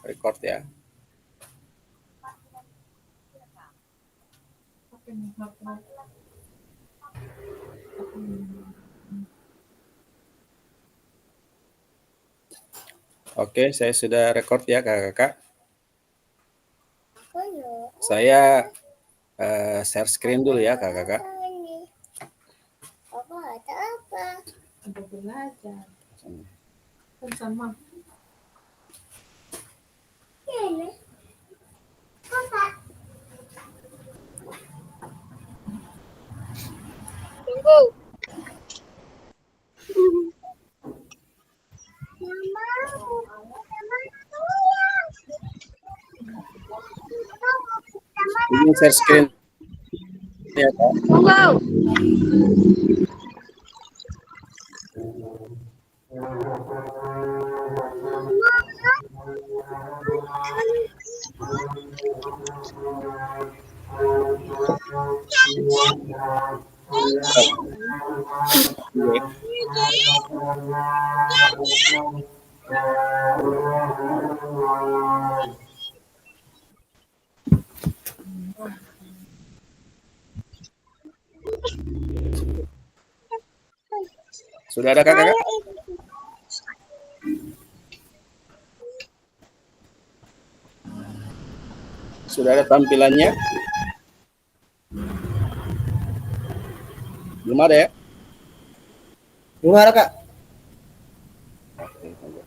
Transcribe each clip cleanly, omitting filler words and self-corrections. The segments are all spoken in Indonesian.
record ya. Oke, saya sudah record ya kakak-kakak. Saya share screen dulu ya kakak-kakak. Ada belajar. Kan sama. Tunggu. Ini share screen ya kak. Tunggu. Sudah ada kakak-kakak? Sudah ada tampilannya? Belum ada ya? Belum ada kak. Oke, tunggu.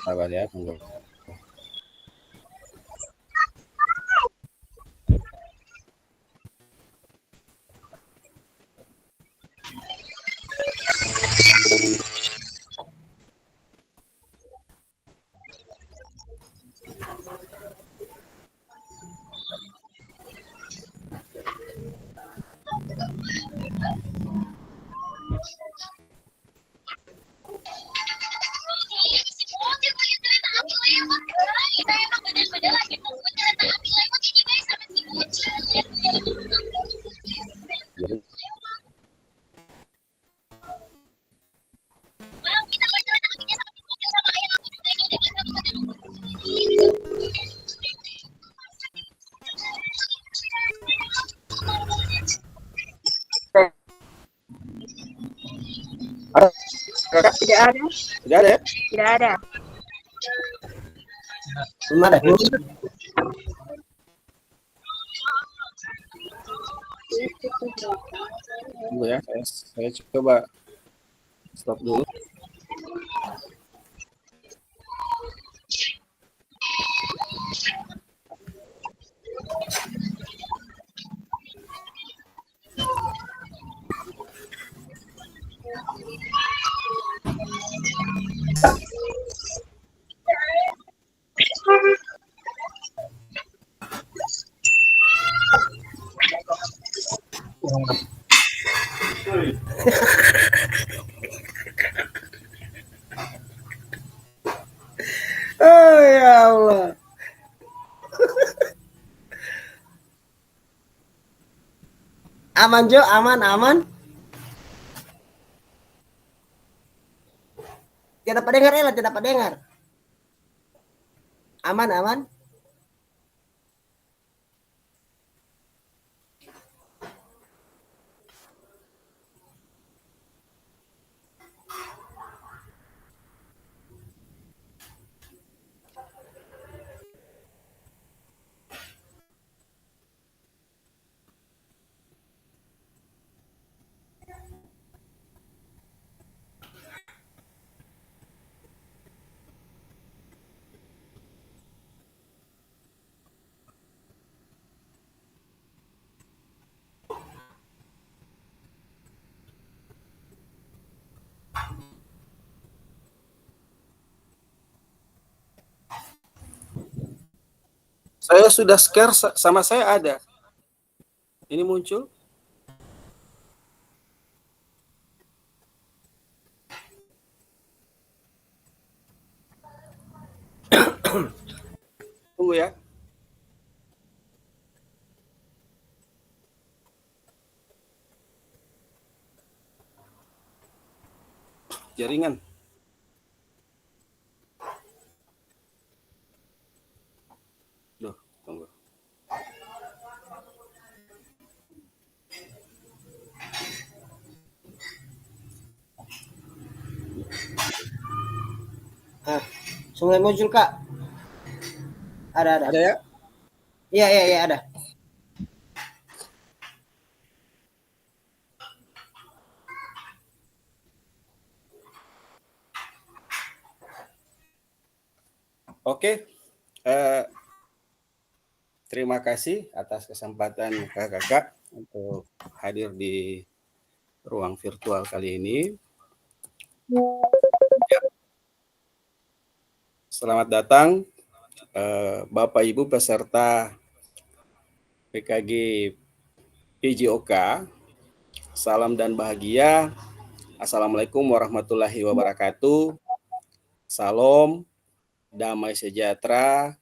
Sabar ya, tunggu. Kakak? Tidak ada. Tidak ada ya? Tidak ada. Belum ada. Tunggu ya, saya coba stop dulu. Oh ya Allah. Aman Jo, aman. Tidak dapat dengar Ella, tidak dapat dengar. Aman. Saya sudah share sama saya ada. Ini muncul. Tunggu ya. jaringan. Duh, tunggu. Mulai muncul Kak. Ada. Ada ya? Iya ada. Oke. Terima kasih atas kesempatan kakak-kakak untuk hadir di ruang virtual kali ini. Selamat datang Bapak Ibu peserta PKG PJOK. Salam dan bahagia. Assalamualaikum warahmatullahi wabarakatuh. Salam, damai sejahtera,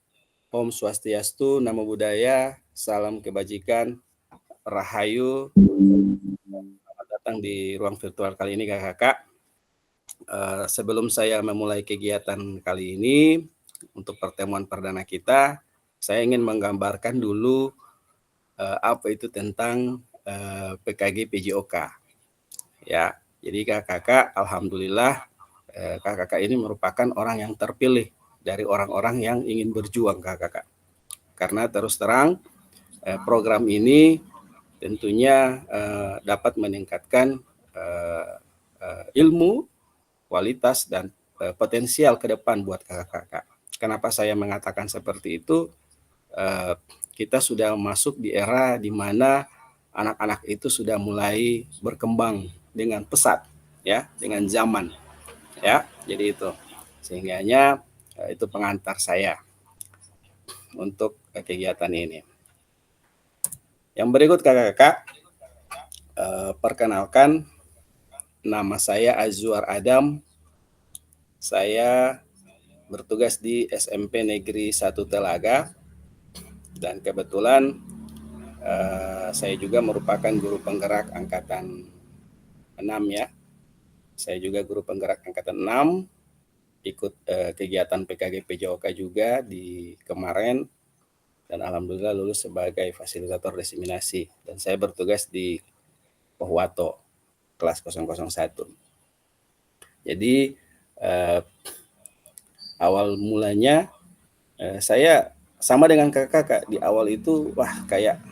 Om Swastiastu, Namo Buddhaya, salam kebajikan, Rahayu. Selamat datang di ruang virtual kali ini kakak-kakak. Sebelum saya memulai kegiatan kali ini, untuk pertemuan perdana kita, saya ingin menggambarkan dulu apa itu tentang PKG PJOK. Ya, jadi kakak-kakak, alhamdulillah kakak-kakak ini merupakan orang yang terpilih dari orang-orang yang ingin berjuang kakak-kakak. Karena terus terang program ini tentunya dapat meningkatkan ilmu, kualitas, dan potensial ke depan buat kakak-kakak. Kenapa saya mengatakan seperti itu? Kita sudah masuk di era di mana anak-anak itu sudah mulai berkembang dengan pesat, ya, dengan zaman, ya. Jadi itu, sehingganya itu pengantar saya untuk kegiatan ini. Yang berikut kakak-kakak, perkenalkan, nama saya Azwar Adam. Saya bertugas di SMP Negeri 1 Telaga, dan kebetulan saya juga merupakan guru penggerak angkatan 6 ya. Saya juga guru penggerak angkatan 6, ikut kegiatan PKG PJOK juga di kemarin, dan alhamdulillah lulus sebagai fasilitator diseminasi, dan saya bertugas di Pohuwato kelas 001. Jadi awal mulanya saya sama dengan kakak-kakak di awal itu, wah kayak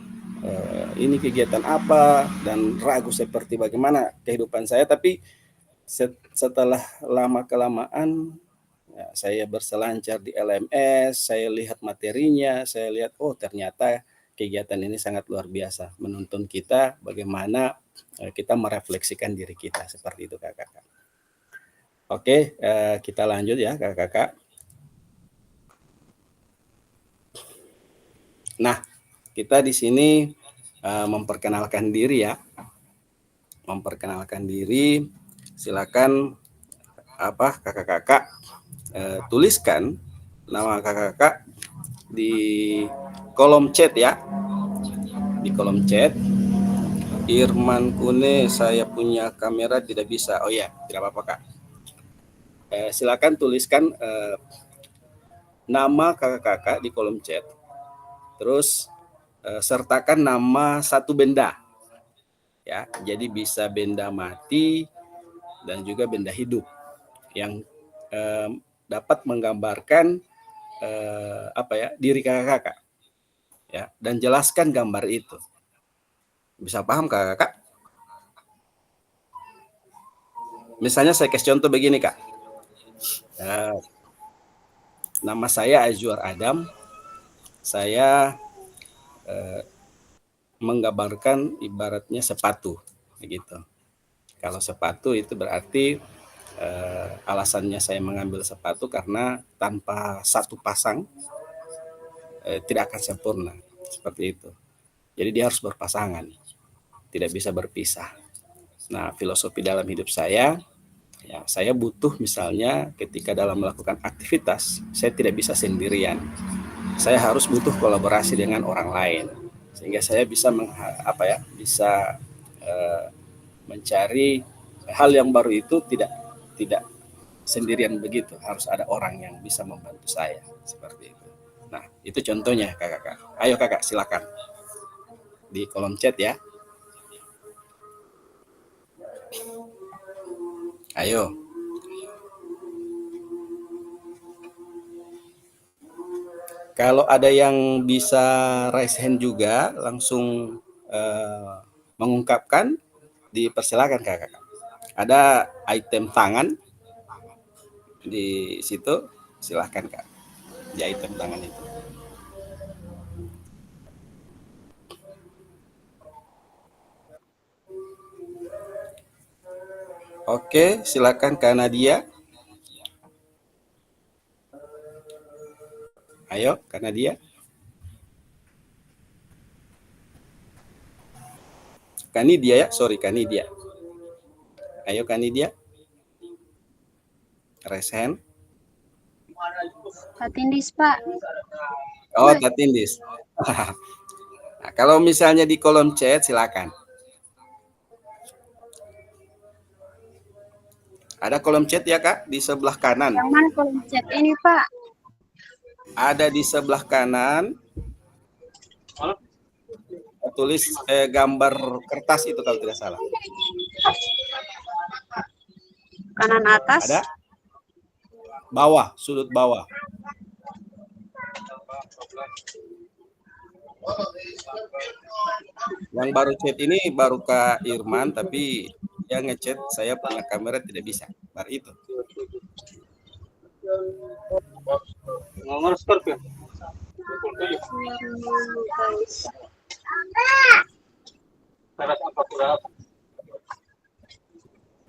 ini kegiatan apa, dan ragu seperti bagaimana kehidupan saya. Tapi setelah lama-kelamaan ya, saya berselancar di LMS, saya lihat materinya, saya lihat oh ternyata kegiatan ini sangat luar biasa, menuntun kita bagaimana kita merefleksikan diri kita, seperti itu kakak-kakak. Oke, kita lanjut ya kakak-kakak. Nah, kita di sini memperkenalkan diri ya. Memperkenalkan diri, silakan kakak-kakak tuliskan nama kakak-kakak di kolom chat ya. Di kolom chat. Irman Kune, saya punya kamera tidak bisa. Oh ya, tidak apa-apa kak. Silakan tuliskan nama kakak-kakak di kolom chat. Terus sertakan nama satu benda. Ya, jadi bisa benda mati dan juga benda hidup yang dapat menggambarkan diri kakak-kakak. Ya, dan jelaskan gambar itu. Bisa paham kakak-kakak? Misalnya saya kasih contoh begini kak. Nama saya Azwar Adam. Saya menggambarkan ibaratnya sepatu, begitu. Kalau sepatu itu berarti alasannya saya mengambil sepatu karena tanpa satu pasang tidak akan sempurna, seperti itu. Jadi dia harus berpasangan, tidak bisa berpisah. Nah, filosofi dalam hidup saya, ya saya butuh misalnya ketika dalam melakukan aktivitas, saya tidak bisa sendirian. Saya harus butuh kolaborasi dengan orang lain, sehingga saya bisa mencari hal yang baru itu tidak tidak sendirian begitu, harus ada orang yang bisa membantu saya seperti itu. Nah, itu contohnya kakak. Ayo kakak, silakan di kolom chat ya. Ayo. Kalau ada yang bisa raise hand juga, langsung mengungkapkan, dipersilakan kakak. Ada item tangan di situ, silahkan kak. Di item tangan itu. Oke, silakan Kak Nadia. Ayo, Kak Nadia. Kak Nidia ya, sorry Kak Nidia. Ayo Kak Nidia. Raise hand. Tatindis, Pak. Oh, Tatindis. Nah, kalau misalnya di kolom chat, silakan. Ada kolom chat ya Kak, di sebelah kanan. Yang mana kolom chat ini, Pak? Ada di sebelah kanan. Tulis gambar kertas itu kalau tidak salah. Kanan atas. Ada? Bawah, sudut bawah. Yang baru chat ini baru Kak Irman, tapi yang ngechat saya punya kamera tidak bisa. Baru itu.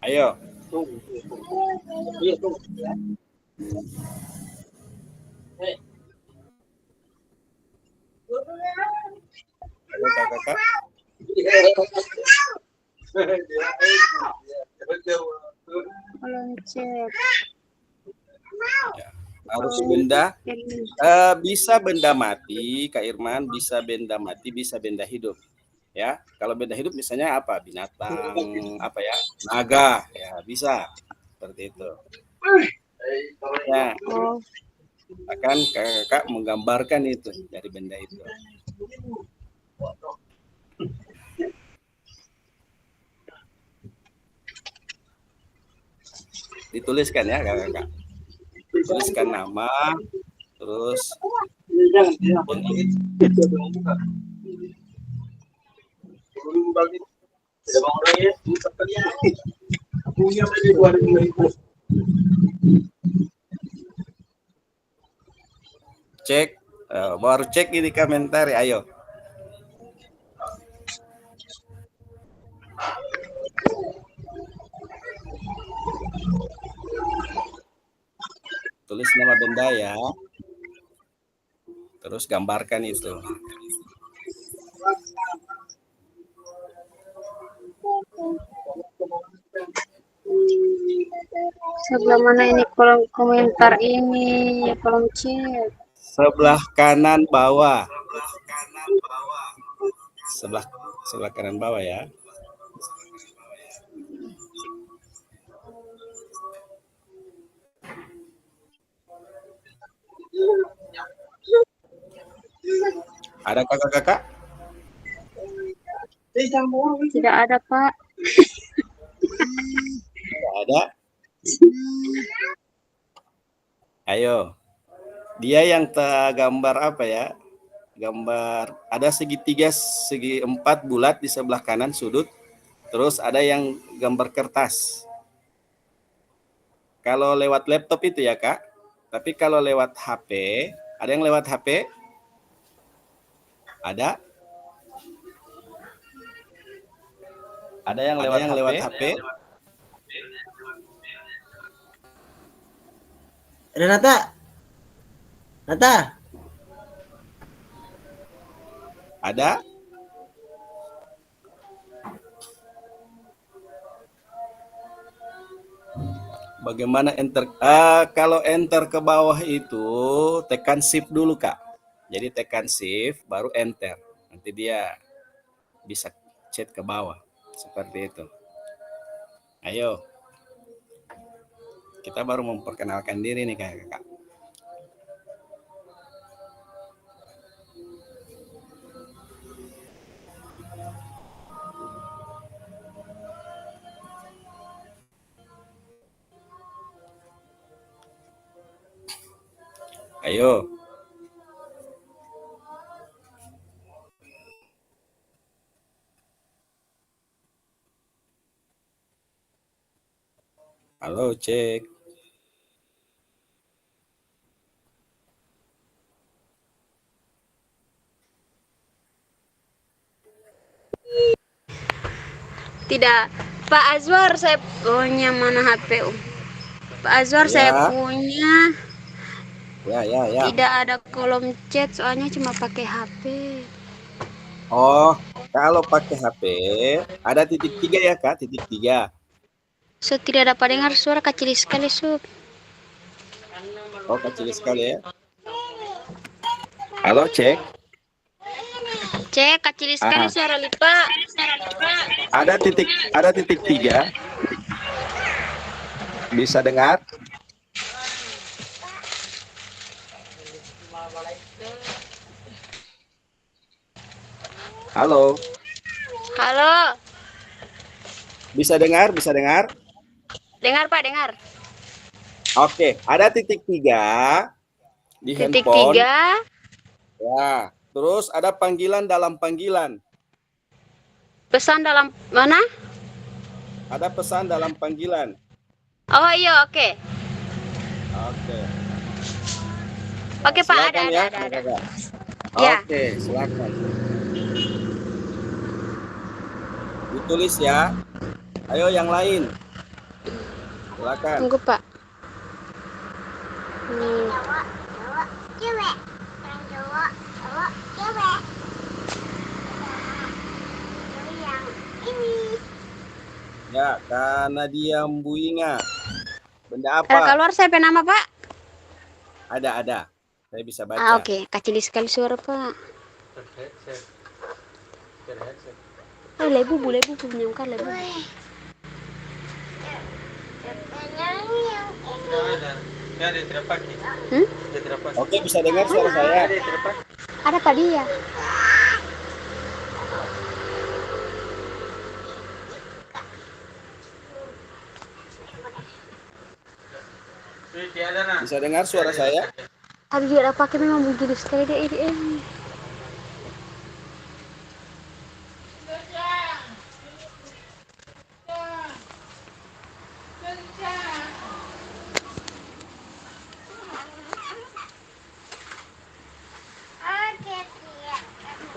Ayo. Halo kakak. Kolom chat. Ya, harus benda. Bisa benda mati, Kak Irman, bisa benda mati, bisa benda hidup. Ya, kalau benda hidup misalnya apa? Binatang, apa ya? Naga, ya bisa. Seperti itu. Ya, akan kakak menggambarkan itu dari benda itu. Dituliskan ya kakak. Tuliskan nama, terus cek, baru cek di komentar, ayo. Tulis nama benda ya. Terus gambarkan itu. Sebelah mana ini kolom komentar ini? Kolom chat. Sebelah kanan bawah. Sebelah kanan bawah ya. Ada kakak-kakak? Tidak ada, Pak. Tidak ada. Ayo. Dia yang tergambar apa ya? Gambar ada segitiga, segi 4 bulat di sebelah kanan sudut. Terus ada yang gambar kertas. Kalau lewat laptop itu ya, Kak. Tapi kalau lewat HP, ada yang lewat HP? Ada? Ada yang lewat HP? Ada Nata? Nata? Ada? Bagaimana enter? Kalau enter ke bawah itu tekan shift dulu Kak. Jadi tekan shift baru enter. Nanti dia bisa chat ke bawah seperti itu. Ayo. Kita baru memperkenalkan diri nih kakak. Ayo. Halo, cek. Tidak. Pak Azwar, saya punya mana HP? Pak Azwar, Ya. saya punya. Ya. Tidak ada kolom chat, soalnya cuma pakai HP. Oh, kalau pakai HP ada titik 3 ya kak, titik 3. So, tidak dapat dengar suara kecil sekali, Sub. Oh, kecil sekali ya. Halo, cek. Cek, kecil sekali suara Lipa. Ada titik 3. Bisa dengar? Halo. Halo. Bisa dengar? Bisa dengar? Dengar, Pak, dengar. Oke, ada titik 3 di Titik handphone. 3. Ya, terus ada panggilan dalam panggilan. Pesan dalam mana? Ada pesan dalam panggilan. Oh iya, oke. Oke. Oke, Pak, Silakan ada. ya. Ya. Oke, silakan. Ditulis ya. Ayo yang lain. Silakan. Tunggu, Pak. Ya, karena dia Mbuinga. Benda apa? Keluar saya nama, Pak. Ada. Saya bisa baca. Oke. Kecil sekali suara, Pak. Lebu menyangka lebu. Oke, bisa dengar suara saya. Ada Pak dia. Bisa dengar suara saya? Tadi dia ada pakai memang begini sekali dia ini.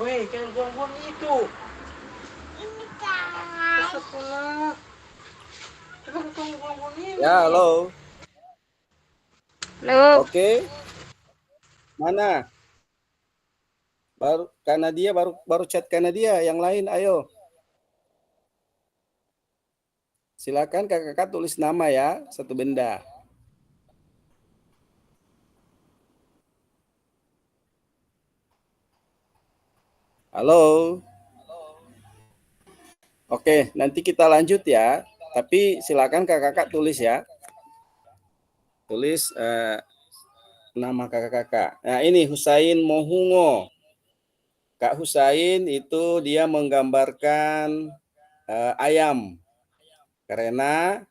Woi, jangan buang-buang itu. Ini kan. Sekolah. Kenapa kamu buang-buang ini? Ya, halo. Halo. Oke. Mana? Karena dia baru chat karena dia, yang lain ayo. Silakan kakak tulis nama ya, satu benda. Halo. Oke, nanti kita lanjut ya. Tapi silakan kakak tulis ya. Tulis nama kakak. Nah ini Husain Mohungo. Kak Husain itu dia menggambarkan ayam. Karena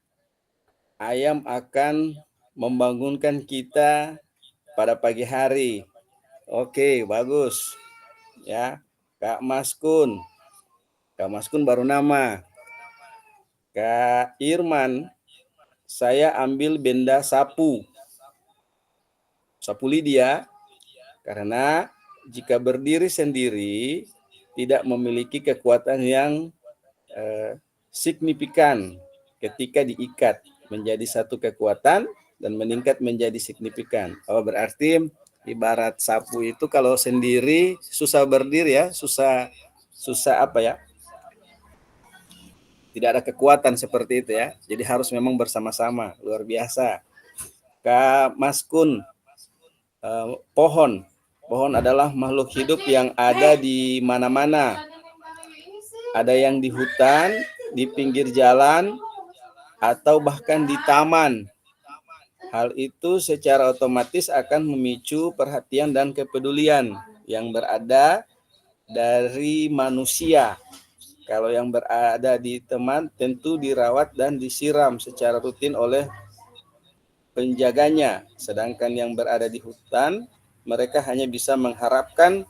ayam akan membangunkan kita pada pagi hari. Oke, bagus. Ya, Kak Maskun. Kak Maskun baru nama. Kak Irman, saya ambil benda sapu. Sapu Lydia, karena jika berdiri sendiri tidak memiliki kekuatan yang signifikan ketika diikat menjadi satu kekuatan dan meningkat menjadi signifikan. Oh, berarti ibarat sapu itu kalau sendiri susah berdiri ya, susah apa ya? Tidak ada kekuatan seperti itu ya. Jadi harus memang bersama-sama, luar biasa. Kak Maskun, pohon. Pohon adalah makhluk hidup yang ada di mana-mana. Ada yang di hutan, di pinggir jalan, atau bahkan di taman. Hal itu secara otomatis akan memicu perhatian dan kepedulian yang berada dari manusia. Kalau yang berada di teman tentu dirawat dan disiram secara rutin oleh penjaganya. Sedangkan yang berada di hutan, mereka hanya bisa mengharapkan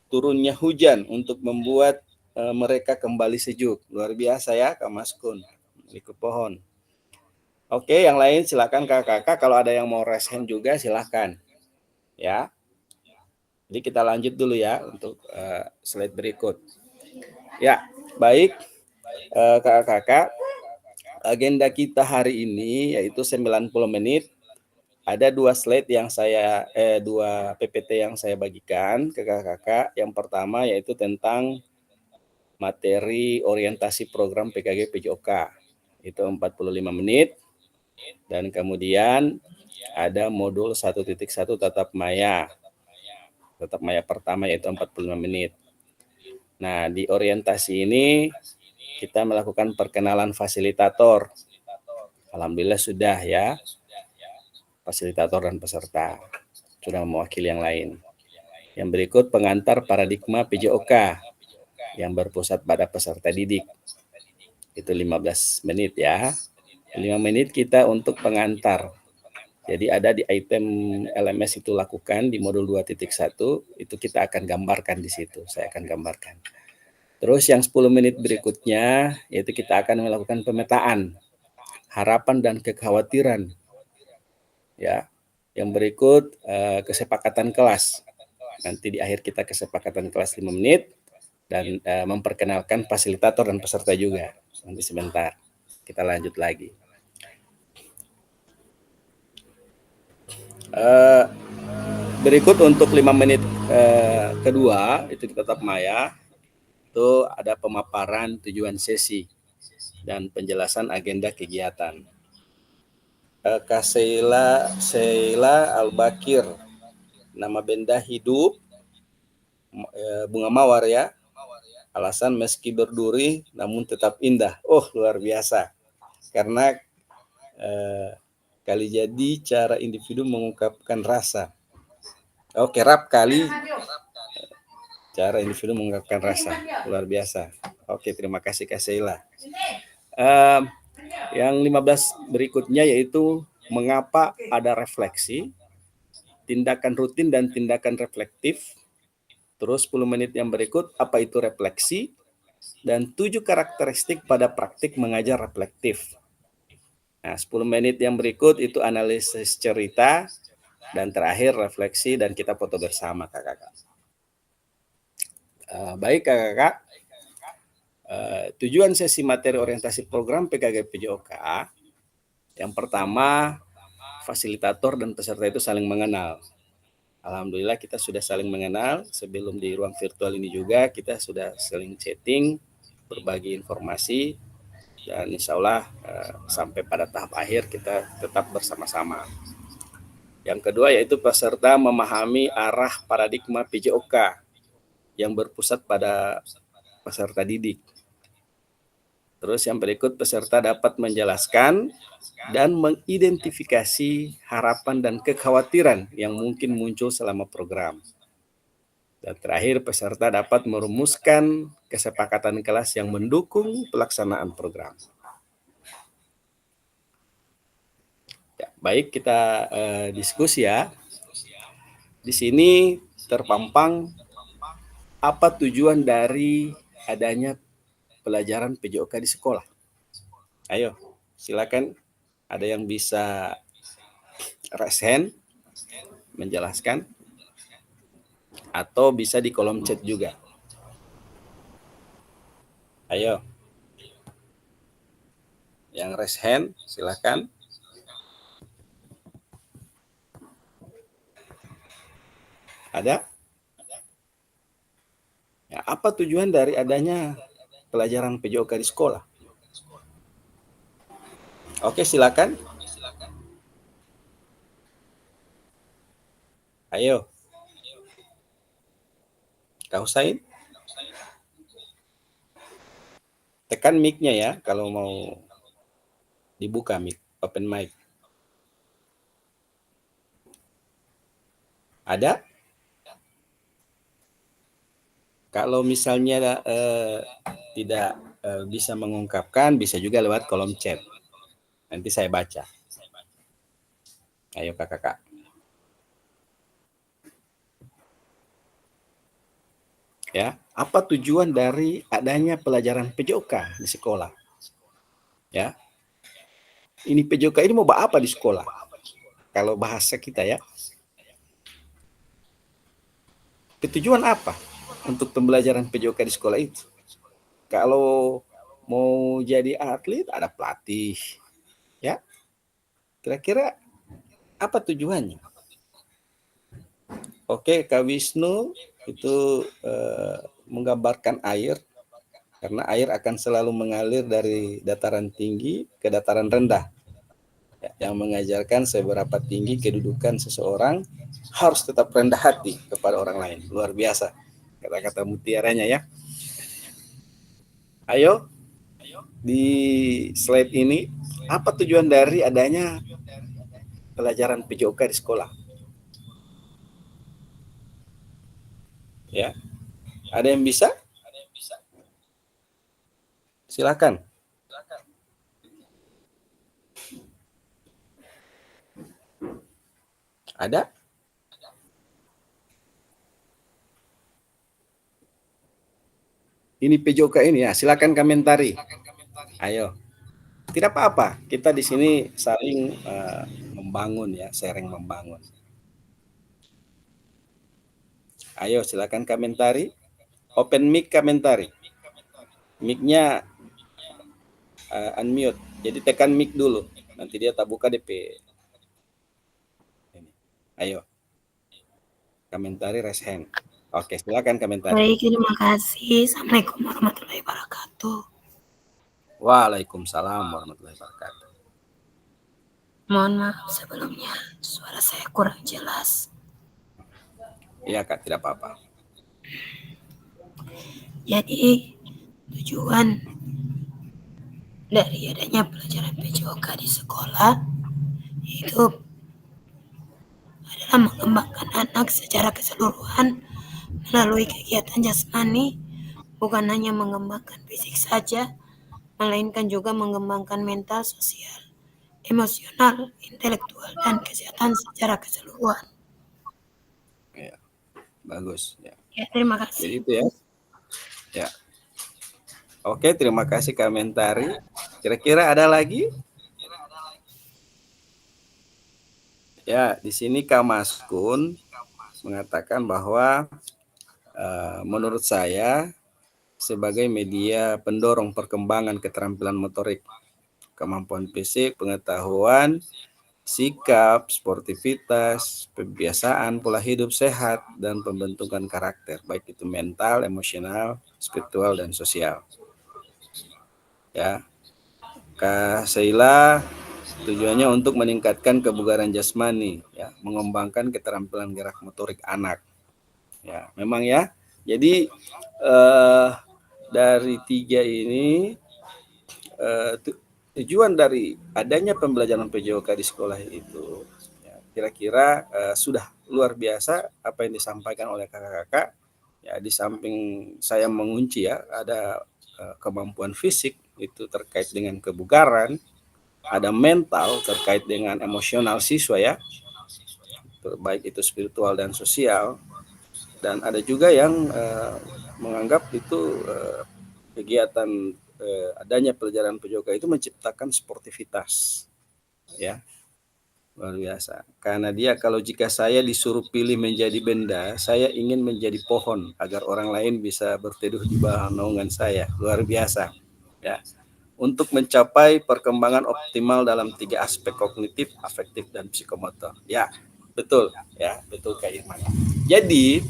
turunnya hujan untuk membuat mereka kembali sejuk. Luar biasa ya, Kak Maskun. Ikut pohon. Oke, yang lain silakan kakak-kakak. Kalau ada yang mau raise hand juga silakan. Ya. Jadi kita lanjut dulu ya untuk slide berikut. Ya, baik kakak-kakak. Agenda kita hari ini yaitu 90 menit. Ada dua slide yang dua PPT yang saya bagikan ke kakak-kakak. Yang pertama yaitu tentang materi orientasi program PKG PJOK. Itu 45 menit. Dan kemudian ada modul 1.1 tatap maya. Tatap maya pertama yaitu 45 menit. Nah, di orientasi ini kita melakukan perkenalan fasilitator. Alhamdulillah sudah ya. Fasilitator dan peserta sudah mewakili yang lain. Yang berikut pengantar paradigma PJOK yang berpusat pada peserta didik. Itu 15 menit ya. 5 menit kita untuk pengantar. Jadi ada di item LMS itu lakukan di modul 2.1 itu kita akan gambarkan di situ. Saya akan gambarkan. Terus yang 10 menit berikutnya yaitu kita akan melakukan pemetaan harapan dan kekhawatiran. Ya. Yang berikut kesepakatan kelas. Nanti di akhir kita kesepakatan kelas 5 menit dan memperkenalkan fasilitator dan peserta juga. Nanti sebentar. Kita lanjut lagi. Berikut untuk 5 menit kedua itu di tatap maya itu ada pemaparan tujuan sesi dan penjelasan agenda kegiatan. Kak Sheila Al-Bakir, nama benda hidup, bunga mawar ya. Alasan meski berduri namun tetap indah. Oh luar biasa. Karena kali jadi cara individu mengungkapkan rasa. Oke, kerap kali cara individu mengungkapkan rasa. Luar biasa. Oke, terima kasih Kak Sheila. Yang 15 berikutnya yaitu mengapa ada refleksi, tindakan rutin dan tindakan reflektif. Terus 10 menit yang berikut apa itu refleksi dan 7 karakteristik pada praktik mengajar reflektif. Nah, 10 menit yang berikut itu analisis cerita dan terakhir refleksi dan kita foto bersama kakak-kakak. Baik kakak-kakak, tujuan sesi materi orientasi program PKG PJOK yang pertama fasilitator dan peserta itu saling mengenal. Alhamdulillah kita sudah saling mengenal sebelum di ruang virtual ini juga kita sudah saling chatting, berbagi informasi dan insya Allah sampai pada tahap akhir kita tetap bersama-sama. Yang kedua yaitu peserta memahami arah paradigma PJOK yang berpusat pada peserta didik. Terus yang berikut peserta dapat menjelaskan dan mengidentifikasi harapan dan kekhawatiran yang mungkin muncul selama program. Dan terakhir peserta dapat merumuskan kesepakatan kelas yang mendukung pelaksanaan program. Ya, baik kita diskusi ya. Di sini terpampang apa tujuan dari adanya pelajaran PJOK di sekolah. Ayo, silakan ada yang bisa raise hand menjelaskan atau bisa di kolom chat juga. Ayo. Yang raise hand silakan. Ada? Ya, apa tujuan dari adanya pelajaran PJOK di sekolah? Oke, silakan. Ayo. Kak Husain. Tekan mic-nya ya kalau mau dibuka mic, open mic. Ada? Kalau misalnya tidak bisa mengungkapkan, bisa juga lewat kolom chat. Nanti saya baca. Ayo kakak-kakak. Ya, apa tujuan dari adanya pelajaran PJOK di sekolah? Ya, ini PJOK ini mau apa di sekolah? Kalau bahasa kita ya, tujuan apa untuk pembelajaran PJOK di sekolah itu? Kalau mau jadi atlet ada pelatih, ya. Kira-kira apa tujuannya? Oke, Kak Wisnu itu menggambarkan air, karena air akan selalu mengalir dari dataran tinggi ke dataran rendah, ya, yang mengajarkan seberapa tinggi kedudukan seseorang harus tetap rendah hati kepada orang lain. Luar biasa kata-kata mutiaranya ya. Ayo, di slide ini, apa tujuan dari adanya pelajaran PJOK di sekolah? Ya, ada yang bisa? Silakan. Ada? Ini PJOK ini ya, silakan komentari. Ayo. Tidak apa-apa, kita di sini saling membangun ya, sharing membangun. Ayo silakan komentari. Open mic komentari. Mic-nya unmute. Jadi tekan mic dulu. Nanti dia tak buka DP. Ini. Ayo. Komentari raise hand. Oke, silakan komentari. Baik, terima kasih. Assalamualaikum warahmatullahi wabarakatuh. Waalaikumsalam warahmatullahi wabarakatuh. Mohon maaf sebelumnya, suara saya kurang jelas. Iya Kak, tidak apa-apa. Jadi, tujuan dari adanya pelajaran PJOK di sekolah itu adalah mengembangkan anak secara keseluruhan melalui kegiatan jasmani, bukan hanya mengembangkan fisik saja, melainkan juga mengembangkan mental, sosial, emosional, intelektual, dan kesehatan secara keseluruhan. Ya, bagus. Ya. Ya, terima kasih. Jadi itu ya. Ya. Oke, terima kasih komentari. Kira-kira ada lagi? Ya, di sini Kak Maskun mengatakan bahwa menurut saya sebagai media pendorong perkembangan keterampilan motorik, kemampuan fisik, pengetahuan, sikap, sportivitas, kebiasaan, pola hidup sehat, dan pembentukan karakter, baik itu mental, emosional, spiritual, dan sosial. Ya, Kak Sheila tujuannya untuk meningkatkan kebugaran jasmani, ya, mengembangkan keterampilan gerak motorik anak. Ya, memang ya. Jadi dari tiga ini tujuan dari adanya pembelajaran PJOK di sekolah itu, ya, kira-kira sudah luar biasa apa yang disampaikan oleh kakak-kakak. Ya, di samping saya mengunci ya, ada kemampuan fisik itu terkait dengan kebugaran, ada mental terkait dengan emosional siswa ya, baik itu spiritual dan sosial, dan ada juga yang menganggap itu kegiatan adanya pelajaran PJOK itu menciptakan sportivitas, ya, luar biasa. Karena dia, kalau jika saya disuruh pilih menjadi benda, saya ingin menjadi pohon agar orang lain bisa berteduh di bawah naungan saya. Luar biasa, ya. Untuk mencapai perkembangan optimal dalam 3 aspek kognitif, afektif, dan psikomotor. Ya, betul, ya, betul Kak Irman. Jadi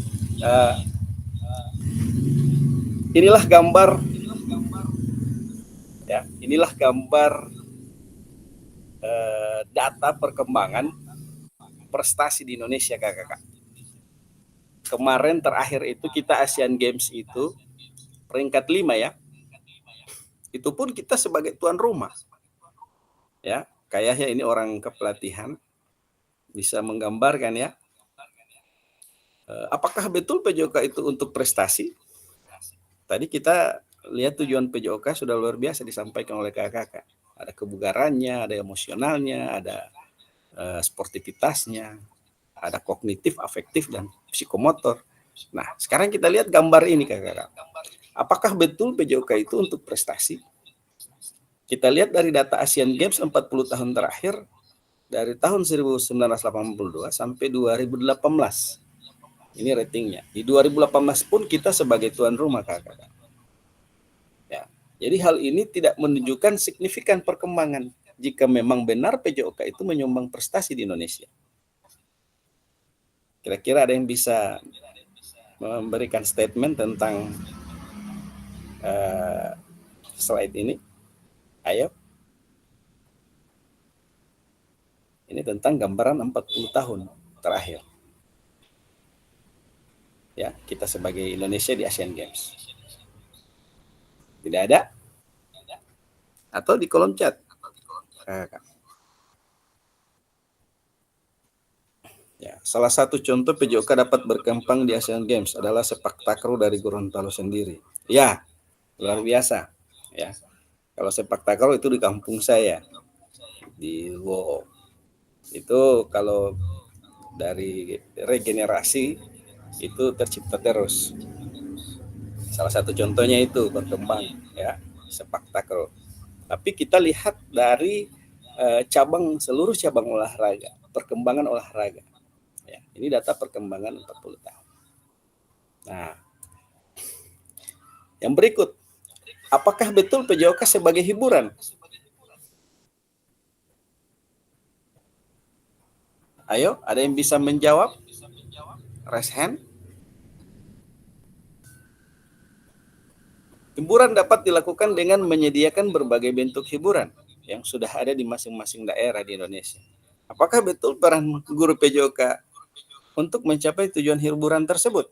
inilah gambar, ya, inilah gambar data perkembangan prestasi di Indonesia kakak-kakak. Kemarin terakhir itu kita Asian Games itu peringkat 5 ya. Itu pun kita sebagai tuan rumah. Ya, kayaknya ini orang kepelatihan bisa menggambarkan ya. Apakah betul PJOK itu untuk prestasi? Tadi kita lihat tujuan PJOK sudah luar biasa disampaikan oleh kakak-kakak. Ada kebugarannya, ada emosionalnya, ada sportivitasnya, ada kognitif, afektif, dan psikomotor. Nah, sekarang kita lihat gambar ini kakak-kakak. Apakah betul PJOK itu untuk prestasi? Kita lihat dari data Asian Games 40 tahun terakhir, dari tahun 1982 sampai 2018. Ini ratingnya. Di 2018 pun kita sebagai tuan rumah kakak-kakak. Ya, jadi hal ini tidak menunjukkan signifikan perkembangan jika memang benar PJOK itu menyumbang prestasi di Indonesia. Kira-kira ada yang bisa memberikan statement tentang slide ini? Ayo. Ini tentang gambaran 40 tahun terakhir. Ya, kita sebagai Indonesia di Asian Games. Tidak ada? Atau di kolom chat? Ya, salah satu contoh PJOK dapat berkembang di Asian Games adalah sepak takraw dari Gorontalo sendiri. Ya, luar biasa. Ya, kalau sepak takraw itu di kampung saya, di Luo. Itu kalau dari regenerasi itu tercipta terus. Salah satu contohnya itu berkembang ya sepak takraw. Tapi kita lihat dari seluruh cabang olahraga, perkembangan olahraga. Ya, ini data perkembangan 40 tahun. Nah, yang berikut, apakah betul PJOK sebagai hiburan? Ayo, ada yang bisa menjawab? Raise hand. Hiburan dapat dilakukan dengan menyediakan berbagai bentuk hiburan yang sudah ada di masing-masing daerah di Indonesia. Apakah betul peran guru PJOK untuk mencapai tujuan hiburan tersebut?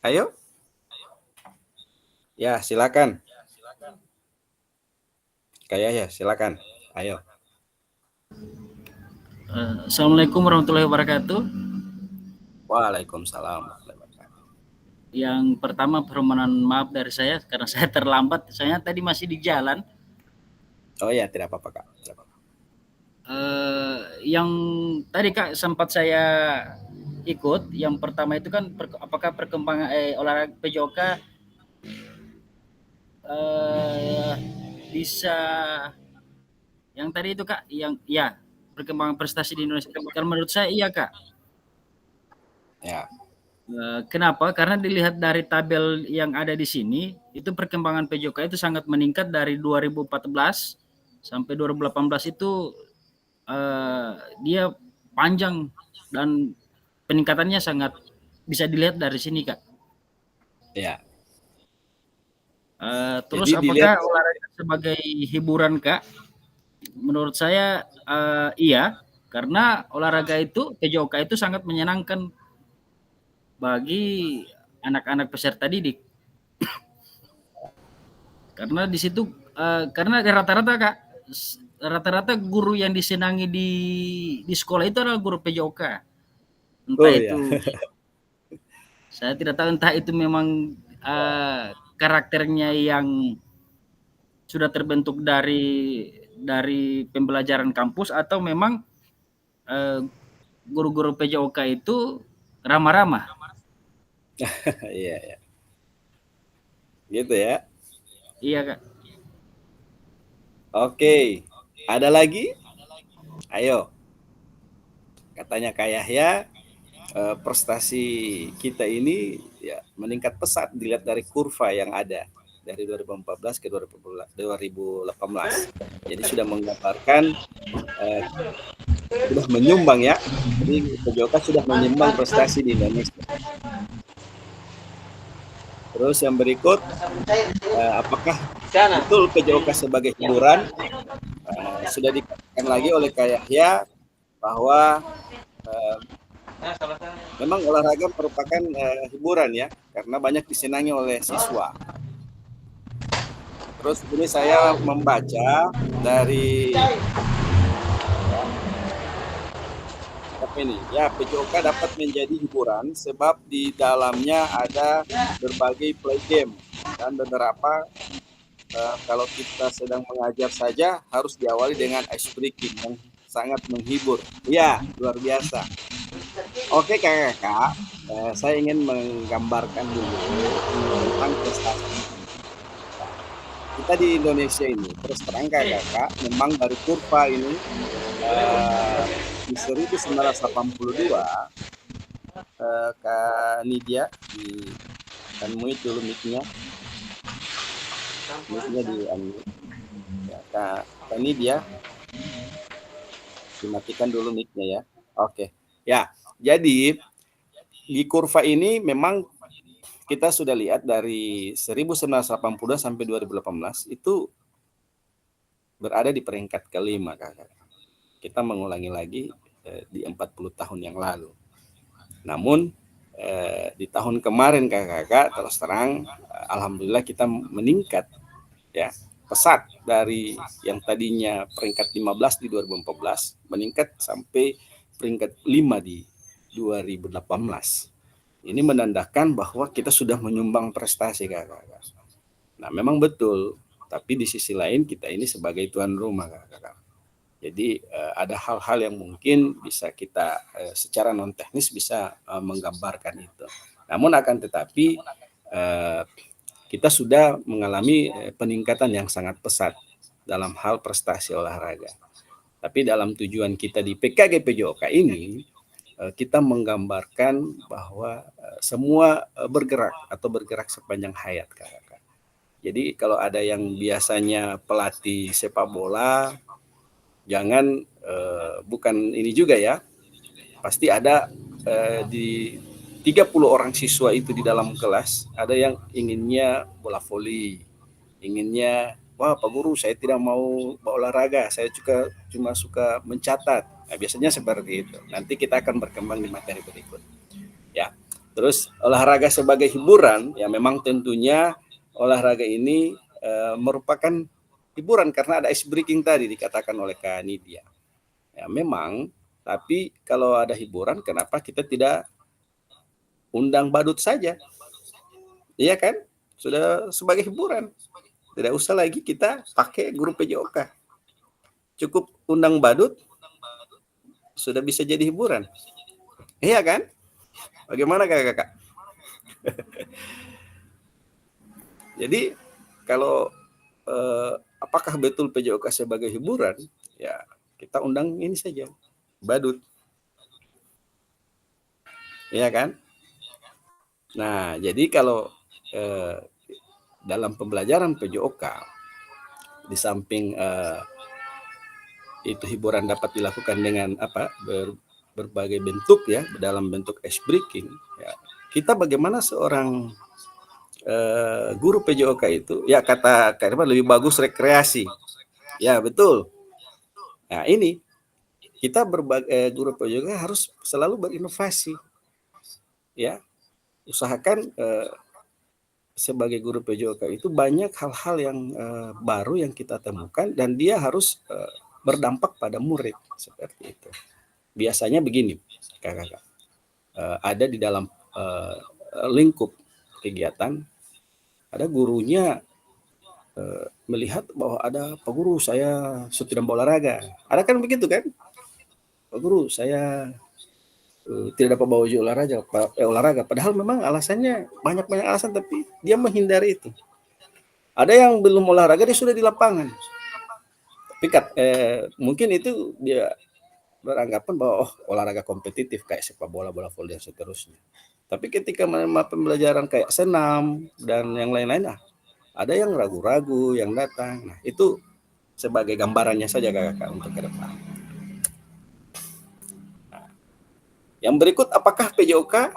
Ayo. Ya, silakan. Kayak ya, silakan. Ayo. Assalamualaikum warahmatullahi wabarakatuh. Waalaikumsalam. Yang pertama permohonan maaf dari saya karena saya terlambat. Saya tadi masih di jalan. Oh ya, tidak apa-apa Kak. Tidak apa-apa. Yang tadi Kak sempat saya ikut. Yang pertama itu kan apakah perkembangan olahraga PJOK bisa yang tadi itu Kak, yang ya perkembangan prestasi di Indonesia. Karena menurut saya iya Kak. Ya. Kenapa? Karena dilihat dari tabel yang ada di sini, itu perkembangan PJOK itu sangat meningkat dari 2014 sampai 2018 itu dia panjang dan peningkatannya sangat bisa dilihat dari sini Kak. Ya. Terus jadi apakah olahraga sebagai hiburan Kak? Menurut saya iya, karena olahraga itu PJOK itu sangat menyenangkan bagi anak-anak peserta didik. Karena di situ karena rata-rata guru yang disenangi di sekolah itu adalah guru PJOK. Entah itu saya tidak tahu entah itu memang karakternya yang sudah terbentuk dari pembelajaran kampus atau memang guru-guru PJOK itu ramah-ramah. Iya ya. Gitu ya. Iya Kak. Oke. Ada lagi? Ayo. Katanya Kak Yahya, prestasi kita ini ya meningkat pesat dilihat dari kurva yang ada dari 2014 ke 2018. Jadi sudah menggambarkan sudah menyumbang ya. Jadi PJOK sudah menyumbang prestasi di Indonesia. Terus yang berikut, apakah betul PJOK sebagai hiburan? Sudah dikatakan lagi oleh Kak Yahya bahwa memang olahraga merupakan hiburan ya, karena banyak disenangi oleh siswa. Terus ini saya membaca dari ini ya, PJOK dapat menjadi hiburan sebab di dalamnya ada berbagai play game dan beberapa kalau kita sedang mengajar saja harus diawali dengan ice breaking yang sangat menghibur. Ya, luar biasa. Oke kakak-kakak, saya ingin menggambarkan dulu tentang prestasi. Kita di Indonesia ini, terus terang kakak, memang dari kurva ini di 1982 Kak Nidia di unmute dulu mic-nya di unmute ya, Kak Nidia dimatikan dulu mic-nya ya. Oke ya, jadi di kurva ini memang kita sudah lihat dari 1982 sampai 2018 itu berada di peringkat kelima kakak. Kita mengulangi lagi di 40 tahun yang lalu. Namun di tahun kemarin kakak terus terang alhamdulillah kita meningkat ya, pesat dari yang tadinya peringkat 15 di 2014 meningkat sampai peringkat 5 di 2018. Ini menandakan bahwa kita sudah menyumbang prestasi kakak. Nah memang betul, tapi di sisi lain kita ini sebagai tuan rumah kakak. Jadi ada hal-hal yang mungkin bisa kita secara non teknis bisa menggambarkan itu. Namun akan tetapi kita sudah mengalami peningkatan yang sangat pesat dalam hal prestasi olahraga. Tapi dalam tujuan kita di PKG PJOK ini kita menggambarkan bahwa semua bergerak sepanjang hayat kakak. Jadi kalau ada yang biasanya pelatih sepak bola, jangan bukan ini juga ya, pasti ada di 30 orang siswa itu di dalam kelas, ada yang inginnya bola voli, inginnya, wah Pak Guru saya tidak mau olahraga, saya juga cuma suka mencatat. Nah, biasanya seperti itu. Nanti kita akan berkembang di materi berikut. Ya. Terus olahraga sebagai hiburan, ya memang tentunya olahraga ini merupakan hiburan karena ada ice breaking tadi dikatakan oleh Kak Nidia. Ya memang, tapi kalau ada hiburan kenapa kita tidak undang badut saja? Iya kan? Sudah sebagai hiburan. Tidak usah lagi kita pakai guru PJOK. Cukup undang badut sudah bisa jadi hiburan. Iya kan? Bagaimana kakak-kakak? Jadi kalau apakah betul PJOK sebagai hiburan? Ya, kita undang ini saja, badut. Iya kan? Nah, jadi kalau dalam pembelajaran PJOK, di samping itu hiburan dapat dilakukan dengan berbagai bentuk ya, dalam bentuk ice breaking. Ya, kita bagaimana seorang guru PJOK itu, ya kata Kak Irman lebih bagus rekreasi. Ya betul. Nah ini kita guru PJOK harus selalu berinovasi. Ya, usahakan sebagai guru PJOK itu banyak hal-hal yang baru yang kita temukan dan dia harus berdampak pada murid seperti itu. Biasanya begini, kakak-kakak, ada di dalam lingkup kegiatan. Ada gurunya melihat bahwa ada Pak Guru saya suka olahraga. Ada kan begitu kan? Pak Guru saya tidak dapat bawa olahraga. Padahal memang alasannya banyak alasan tapi dia menghindari itu. Ada yang belum olahraga dia sudah di lapangan. Tapi mungkin itu dia beranggapan bahwa olahraga kompetitif kayak sepak bola, bola voli dan seterusnya. Tapi ketika pembelajaran kayak senam dan yang lain-lain, ada yang ragu-ragu yang datang. Nah, itu sebagai gambarannya saja kakak untuk ke depan. Nah, yang berikut, apakah PJOK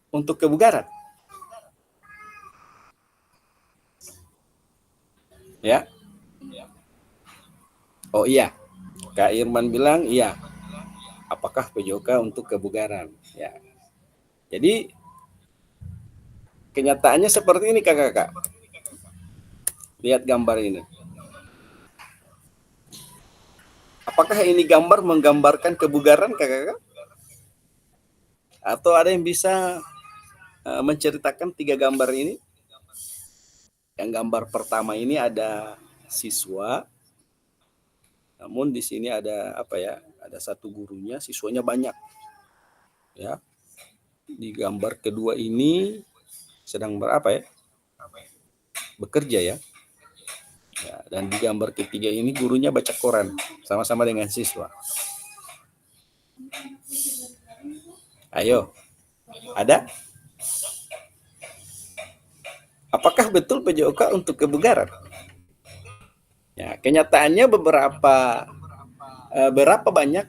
untuk kebugaran? Ya. Oh iya, Kak Irman bilang iya. Apakah PJOK untuk kebugaran? Ya. Jadi kenyataannya seperti ini kakak-kakak. Lihat gambar ini. Apakah ini gambar menggambarkan kebugaran, kakak-kakak? Atau ada yang bisa menceritakan 3 gambar ini? Yang gambar pertama ini ada siswa, namun di sini ada apa ya? Ada satu gurunya, siswanya banyak. Ya. Di gambar kedua ini sedang berapa ya? Bekerja ya. Ya, dan di gambar ketiga ini gurunya baca koran sama-sama dengan siswa. Ayo, ada? Apakah betul PJOK untuk kebugaran? Ya, kenyataannya berapa banyak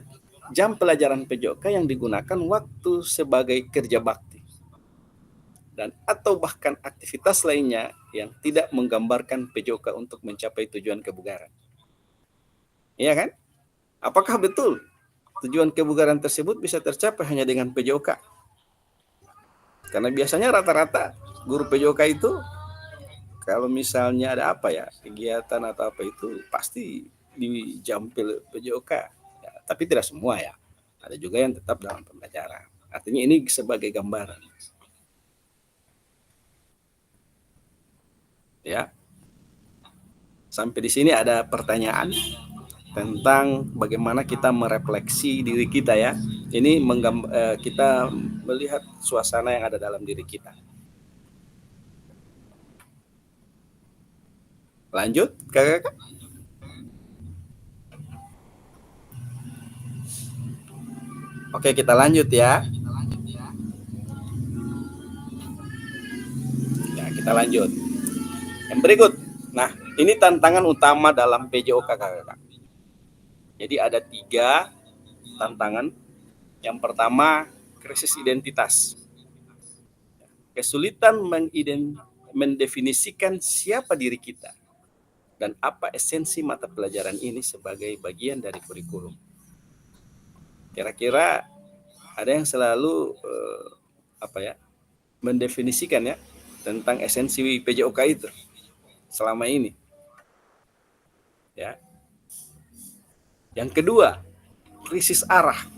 jam pelajaran PJOK yang digunakan waktu sebagai kerja bakti dan atau bahkan aktivitas lainnya yang tidak menggambarkan PJOK untuk mencapai tujuan kebugaran. Iya kan? Apakah betul tujuan kebugaran tersebut bisa tercapai hanya dengan PJOK? Karena biasanya rata-rata guru PJOK itu kalau misalnya ada apa ya, kegiatan atau apa itu pasti dijampil PJOK. Ya, tapi tidak semua ya. Ada juga yang tetap dalam pembelajaran. Artinya ini sebagai gambaran. Ya. Sampai di sini ada pertanyaan tentang bagaimana kita merefleksi diri kita ya. Ini kita melihat suasana yang ada dalam diri kita. Lanjut, kakak. Oke, kita lanjut ya. Ya, kita lanjut. Yang berikut. Nah, ini tantangan utama dalam PJOK, kakak. Jadi ada 3 tantangan. Yang pertama, krisis identitas. Kesulitan mendefinisikan siapa diri kita dan apa esensi mata pelajaran ini sebagai bagian dari kurikulum. Kira-kira ada yang selalu mendefinisikan ya tentang esensi PJOK itu selama ini. Ya. Yang kedua, krisis arah.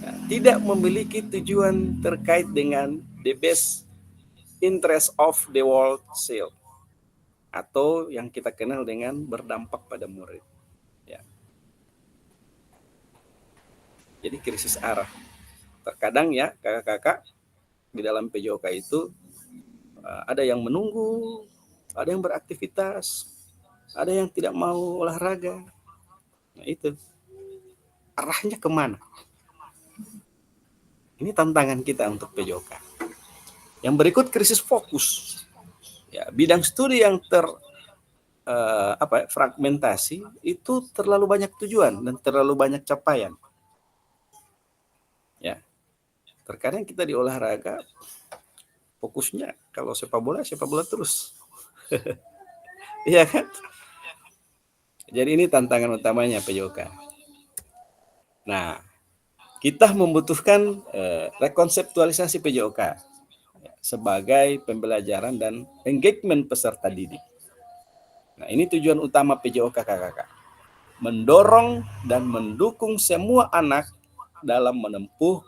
Ya, tidak memiliki tujuan terkait dengan the best interest of the world self atau yang kita kenal dengan berdampak pada murid. Ya. Jadi krisis arah. Terkadang ya kakak-kakak di dalam PJOK itu ada yang menunggu, ada yang beraktivitas, ada yang tidak mau olahraga. Nah itu arahnya kemana? Ini tantangan kita untuk PJOK. Yang berikut krisis fokus. Ya, bidang studi yang fragmentasi itu terlalu banyak tujuan dan terlalu banyak capaian. Ya. Terkadang kita di olahraga fokusnya kalau sepak bola terus. Iya kan? Jadi ini tantangan utamanya PJOK. Nah, kita membutuhkan rekonseptualisasi PJOK sebagai pembelajaran dan engagement peserta didik. Nah, ini tujuan utama PJOK kakak-kakak. Mendorong dan mendukung semua anak dalam menempuh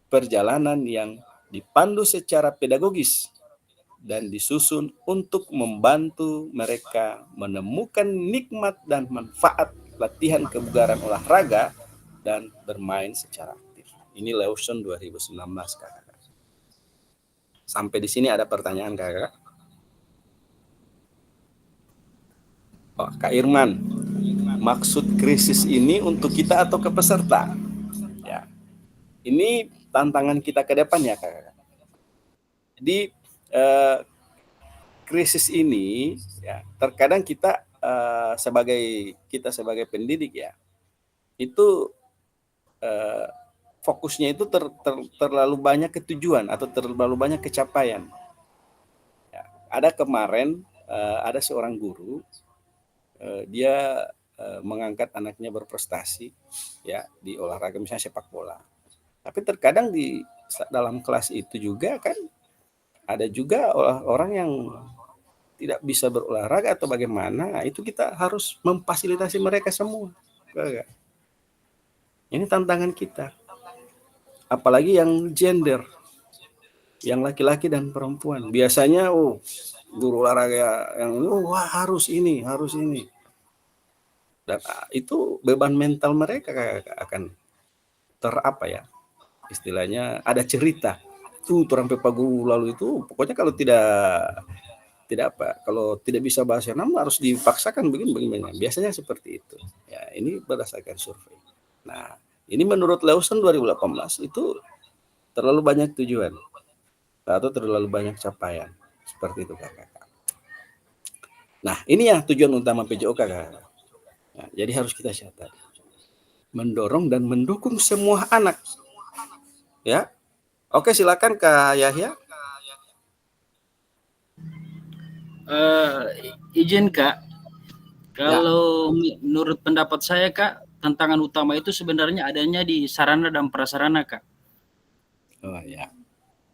perjalanan yang dipandu secara pedagogis dan disusun untuk membantu mereka menemukan nikmat dan manfaat latihan kebugaran olahraga dan bermain secara aktif. Ini Lawson 2019 kakak. Sampai di sini ada pertanyaan kakak? Oh, Kak Irman, maksud krisis ini untuk kita atau ke peserta? Ya, ini tantangan kita ke depan ya kakak. Jadi krisis ini ya terkadang kita sebagai pendidik ya itu fokusnya itu terlalu banyak ketujuan atau terlalu banyak kecapaian. Ya, ada kemarin ada seorang guru dia mengangkat anaknya berprestasi ya di olahraga misalnya sepak bola. Tapi terkadang di dalam kelas itu juga kan ada juga orang yang tidak bisa berolahraga atau bagaimana. Nah, itu kita harus memfasilitasi mereka semua. Kakak. Ini tantangan kita. Apalagi yang gender, yang laki-laki dan perempuan. Biasanya guru olahraga yang wah harus ini. Dan itu beban mental mereka akan terapa ya, istilahnya ada cerita tuh orang Pepa Guru lalu itu pokoknya kalau kalau tidak bisa bahasa Vietnam harus dipaksakan begini. Biasanya seperti itu ya, ini berdasarkan survei. Nah ini menurut Lawson 2018 itu terlalu banyak tujuan atau terlalu banyak capaian seperti itu kakak. Nah ini yang tujuan utama PJOK kakak. Nah, jadi harus kita catat, mendorong dan mendukung semua anak ya. Oke, silakan Kak Yahya. Izin Kak, kalau menurut pendapat saya Kak, tantangan utama itu sebenarnya adanya di sarana dan prasarana Kak. Oh ya,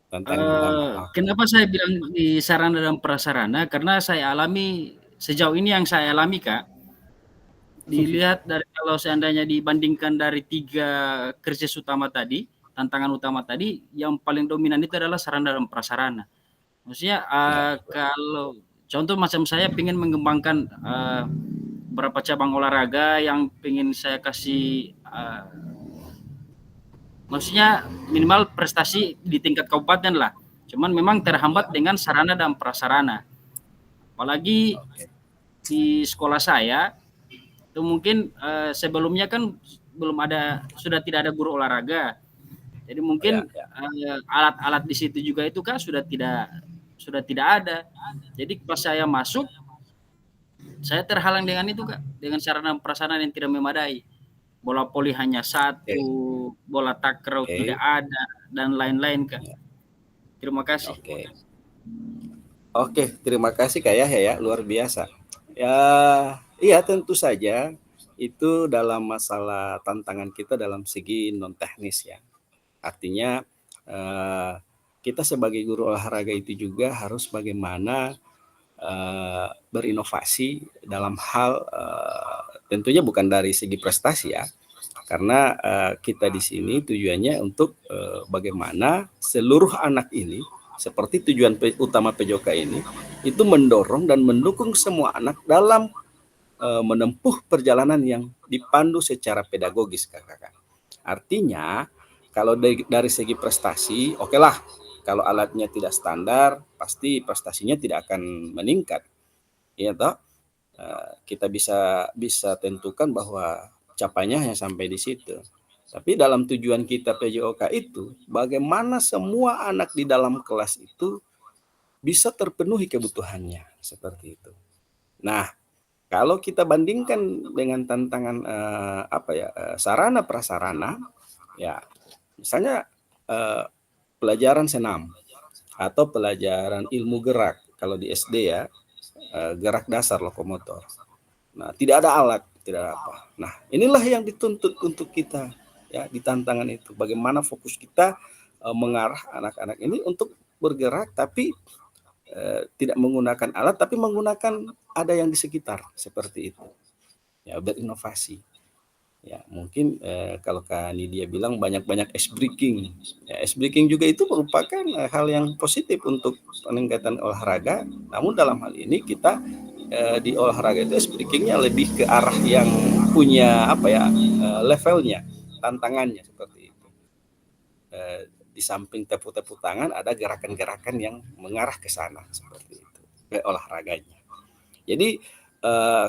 tantangan utama. Kenapa saya bilang di sarana dan prasarana? Karena saya alami sejauh ini yang saya alami Kak, dilihat dari kalau seandainya dibandingkan dari 3 krisis utama tadi, tantangan utama tadi, yang paling dominan itu adalah sarana dan prasarana. Maksudnya kalau contoh macam saya ingin mengembangkan beberapa cabang olahraga yang ingin saya kasih, maksudnya minimal prestasi di tingkat kabupaten lah. Cuman memang terhambat dengan sarana dan prasarana. Apalagi di sekolah saya itu mungkin sebelumnya kan sudah tidak ada guru olahraga. Jadi mungkin alat-alat di situ juga itu kan sudah tidak ada. Jadi pas saya masuk, saya terhalang dengan itu Kak, dengan sarana prasarana yang tidak memadai. Bola voli hanya 1, bola takraw tidak ada, dan lain-lain Kak. Terima kasih. Oke, terima kasih Kak Yahya, luar biasa. Ya, iya tentu saja itu dalam masalah tantangan kita dalam segi non teknis ya. Artinya kita sebagai guru olahraga itu juga harus bagaimana berinovasi dalam hal tentunya bukan dari segi prestasi ya, karena kita di sini tujuannya untuk bagaimana seluruh anak ini seperti tujuan utama PJOK ini itu mendorong dan mendukung semua anak dalam menempuh perjalanan yang dipandu secara pedagogis kakak. Artinya kalau dari segi prestasi, oke lah. Kalau alatnya tidak standar, pasti prestasinya tidak akan meningkat. Ya toh, kita bisa tentukan bahwa capaiannya hanya sampai di situ. Tapi dalam tujuan kita PJOK itu, bagaimana semua anak di dalam kelas itu bisa terpenuhi kebutuhannya seperti itu. Nah, kalau kita bandingkan dengan tantangan sarana prasarana, ya. Misalnya pelajaran senam atau pelajaran ilmu gerak kalau di SD ya, gerak dasar lokomotor. Nah, tidak ada alat, tidak ada apa. Nah, inilah yang dituntut untuk kita ya di tantangan itu. Bagaimana fokus kita mengarah anak-anak ini untuk bergerak tapi tidak menggunakan alat tapi menggunakan ada yang di sekitar seperti itu. Ya, berinovasi. Ya, mungkin kalau Kak Nidia bilang banyak-banyak ice breaking. Ya, ice breaking juga itu merupakan hal yang positif untuk peningkatan olahraga. Namun dalam hal ini kita di olahraga itu ice breakingnya lebih ke arah yang punya levelnya, tantangannya seperti itu. Di samping tepuk-tepuk tangan ada gerakan-gerakan yang mengarah ke sana seperti itu, ke olahraganya. Jadi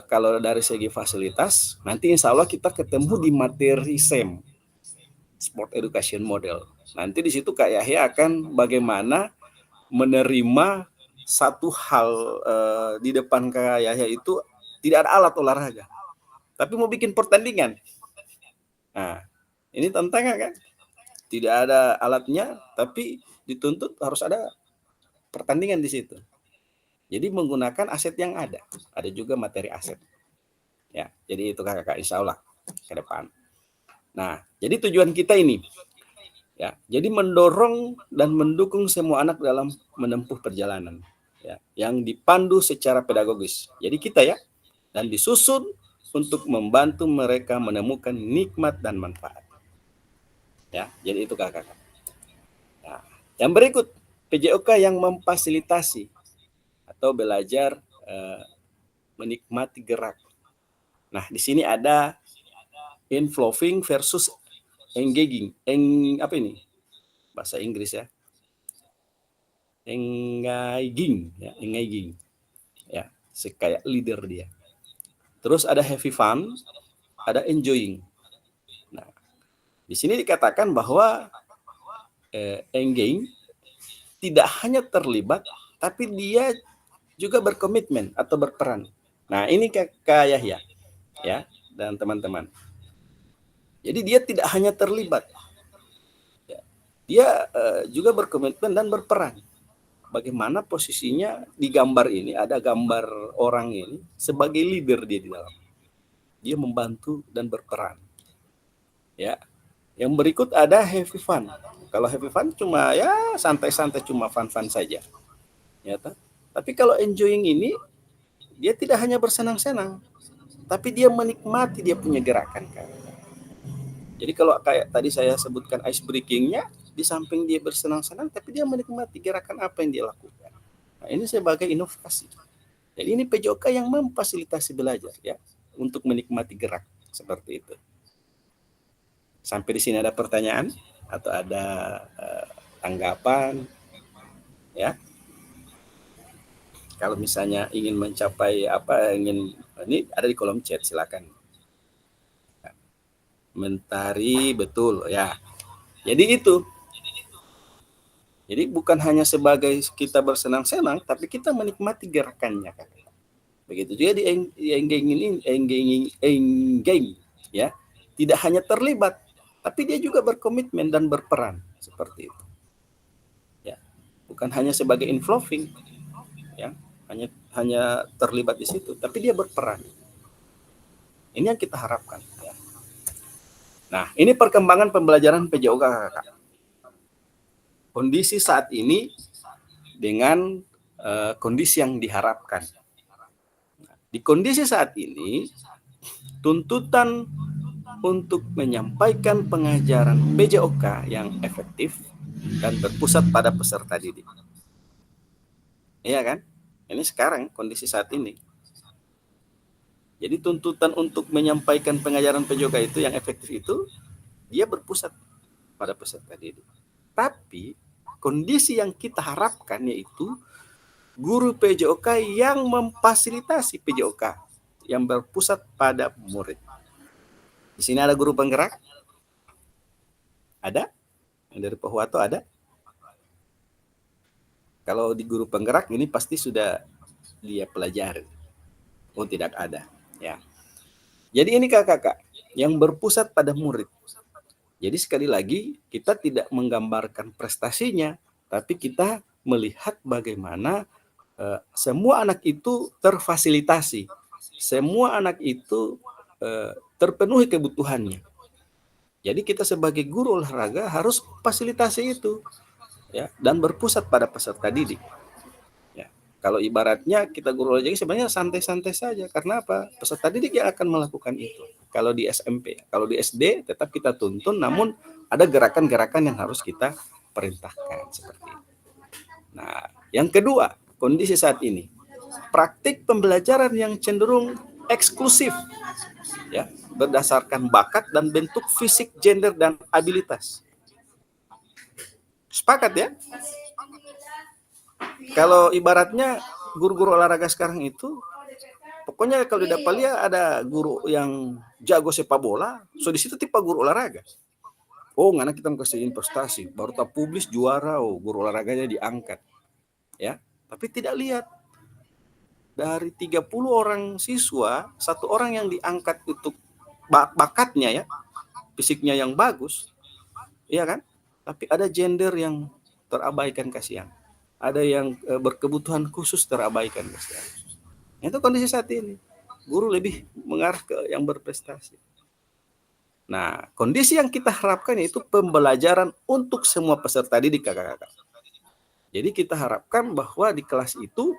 kalau dari segi fasilitas, nanti insya Allah kita ketemu di materi SEM, Sport Education Model. Nanti di situ Kak Yahya akan bagaimana menerima satu hal di depan Kak Yahya itu tidak ada alat olahraga, tapi mau bikin pertandingan. Nah, ini tantangan kan? Tidak ada alatnya, tapi dituntut harus ada pertandingan di situ. Jadi menggunakan aset yang ada juga materi aset. Ya, jadi itu kakak insya Allah ke depan. Nah, jadi tujuan kita ini, ya, jadi mendorong dan mendukung semua anak dalam menempuh perjalanan, ya, yang dipandu secara pedagogis. Jadi kita ya, dan disusun untuk membantu mereka menemukan nikmat dan manfaat. Ya, jadi itu kakak-kakak. Nah, yang berikut, PJOK yang memfasilitasi atau belajar menikmati gerak. Nah, di sini ada inflowing versus engaging. Apa ini? Bahasa Inggris ya. Engaging, ya, engaging. Ya, kayak leader dia. Terus ada heavy fun, ada enjoying. Nah, di sini dikatakan bahwa engaging tidak hanya terlibat, tapi dia juga berkomitmen atau berperan. Nah, ini Kak Yahya, ya, dan teman-teman. Jadi dia tidak hanya terlibat, dia juga berkomitmen dan berperan. Bagaimana posisinya di gambar ini, ada gambar orang ini sebagai leader dia di dalam. Dia membantu dan berperan. Ya. Yang berikut ada heavy fun. Kalau heavy fun cuma ya santai-santai, cuma fun-fun saja. Ya, tapi kalau enjoying ini dia tidak hanya bersenang-senang, tapi dia menikmati dia punya gerakan kan. Jadi kalau kayak tadi saya sebutkan ice breaking-nya, di samping dia bersenang-senang, tapi dia menikmati gerakan apa yang dia lakukan. Nah, ini sebagai inovasi. Jadi ini PJOK yang memfasilitasi belajar ya untuk menikmati gerak seperti itu. Sampai di sini ada pertanyaan atau ada tanggapan ya? Kalau misalnya ingin mencapai apa, ini ada di kolom chat, silakan. Mentari, betul ya. Jadi itu. Jadi bukan hanya sebagai kita bersenang-senang, tapi kita menikmati gerakannya kan. Begitu juga di engaging ya. Tidak hanya terlibat, tapi dia juga berkomitmen dan berperan seperti itu. Ya. Bukan hanya sebagai inflowing ya, hanya terlibat di situ, tapi dia berperan. Ini yang kita harapkan ya. Nah, ini perkembangan pembelajaran PJOK kakak. Kondisi saat ini dengan kondisi yang diharapkan. Di kondisi saat ini, tuntutan untuk menyampaikan pengajaran PJOK yang efektif dan berpusat pada peserta didik. Iya kan? Ini sekarang kondisi saat ini. Jadi tuntutan untuk menyampaikan pengajaran PJOK itu yang efektif itu, dia berpusat pada peserta didik. Tapi kondisi yang kita harapkan yaitu guru PJOK yang memfasilitasi PJOK yang berpusat pada murid. Di sini ada guru penggerak? Ada? Yang dari Pak Huwato ada? Kalau di guru penggerak ini pasti sudah dia pelajari. Oh, tidak ada. Ya. Jadi ini kakak-kakak yang berpusat pada murid. Jadi sekali lagi kita tidak menggambarkan prestasinya, tapi kita melihat bagaimana semua anak itu terfasilitasi, semua anak itu terpenuhi kebutuhannya. Jadi kita sebagai guru olahraga harus fasilitasi itu, ya, dan berpusat pada peserta didik. Ya, kalau ibaratnya kita guru olahraga sebenarnya santai-santai saja, karena apa? Peserta didik yang akan melakukan itu. Kalau di SMP, kalau di SD tetap kita tuntun, namun ada gerakan-gerakan yang harus kita perintahkan seperti itu. Nah, yang kedua, kondisi saat ini, praktik pembelajaran yang cenderung eksklusif, ya, berdasarkan bakat dan bentuk fisik, gender dan abilitas. Sepakat ya? Kalau ibaratnya guru-guru olahraga sekarang itu, pokoknya kalau di Dapalia ada guru yang jago sepak bola, so di situ tipe guru olahraga. Oh, ngana kita mau kasih investasi, baru tak publis juara, oh guru olahraganya diangkat. Ya, tapi tidak lihat dari 30 orang siswa, 1 orang yang diangkat untuk bakatnya ya, fisiknya yang bagus. Iya kan? Tapi ada gender yang terabaikan, kasihan. Ada yang berkebutuhan khusus terabaikan, kasihan. Itu kondisi saat ini. Guru lebih mengarah ke yang berprestasi. Nah, kondisi yang kita harapkan yaitu pembelajaran untuk semua peserta didik, kakak-kakak. Jadi kita harapkan bahwa di kelas itu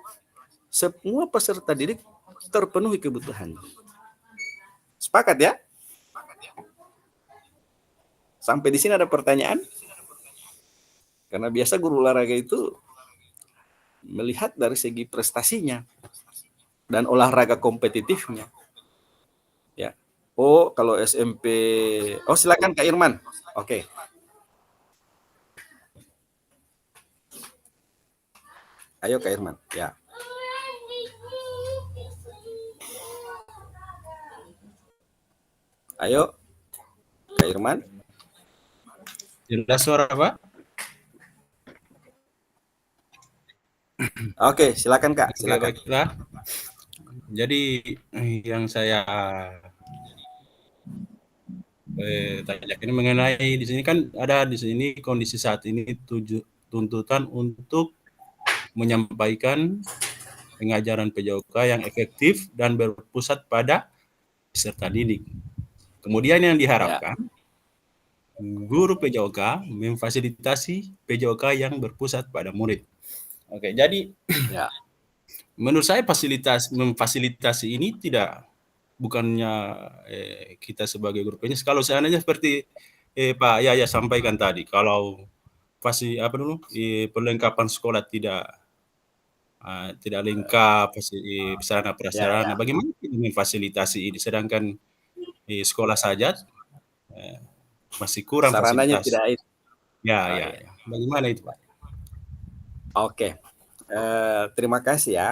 semua peserta didik terpenuhi kebutuhannya. Sepakat ya? Sampai di sini ada pertanyaan? Karena biasa guru olahraga itu melihat dari segi prestasinya dan olahraga kompetitifnya. Ya. Oh, kalau SMP, oh silakan Kak Irman. Oke. Ayo Kak Irman. Ya. Ayo Kak Irman. Jelas suara Pak? Oke, silakan Kak. Oke, Silakan. baiklah. Jadi yang saya tanyakan ini mengenai di sini kan ada di sini kondisi saat ini tuntutan untuk menyampaikan pengajaran PJOK yang efektif dan berpusat pada peserta didik. Kemudian yang diharapkan guru PJOK memfasilitasi PJOK yang berpusat pada murid. Oke, jadi menurut saya memfasilitasi ini bukannya kita sebagai guru PNS. Kalau seandainya seperti Pak Yaya sampaikan tadi, kalau perlengkapan sekolah tidak lengkap, sarana prasarana, bagaimana kita memfasilitasi ini? Sedangkan di sekolah saja masih kurang sarananya fasilitas. tidak itu. Ya. Bagaimana itu Pak? Oke, terima kasih ya.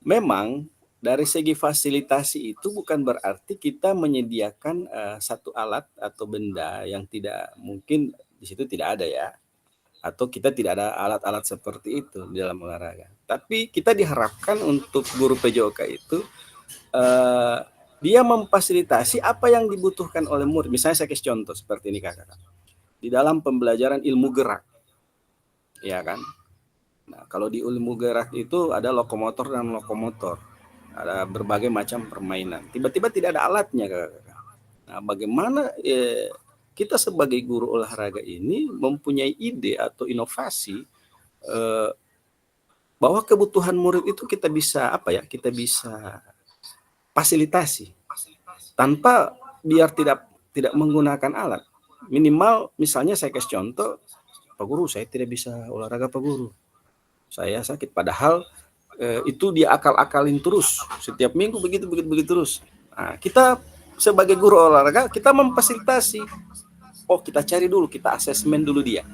Memang dari segi fasilitasi itu bukan berarti kita menyediakan satu alat atau benda yang tidak mungkin di situ tidak ada ya, atau kita tidak ada alat-alat seperti itu di dalam olahraga. Tapi kita diharapkan untuk guru PJOK itu dia memfasilitasi apa yang dibutuhkan oleh murid. Misalnya saya kasih contoh seperti ini kakak. Di dalam pembelajaran ilmu gerak, ya kan. Nah, kalau di ilmu gerak itu ada lokomotor dan lokomotor, ada berbagai macam permainan. Tiba-tiba tidak ada alatnya, kakak. Nah, bagaimana kita sebagai guru olahraga ini mempunyai ide atau inovasi bahwa kebutuhan murid itu kita bisa kita bisa fasilitasi tanpa biar tidak menggunakan alat. Minimal misalnya saya kasih contoh, Pak Guru saya tidak bisa olahraga Pak Guru, saya sakit, padahal itu dia akal-akalin terus setiap minggu begitu terus. Nah, kita sebagai guru olahraga kita memfasilitasi. Oh, kita cari dulu, kita asesmen dulu dia,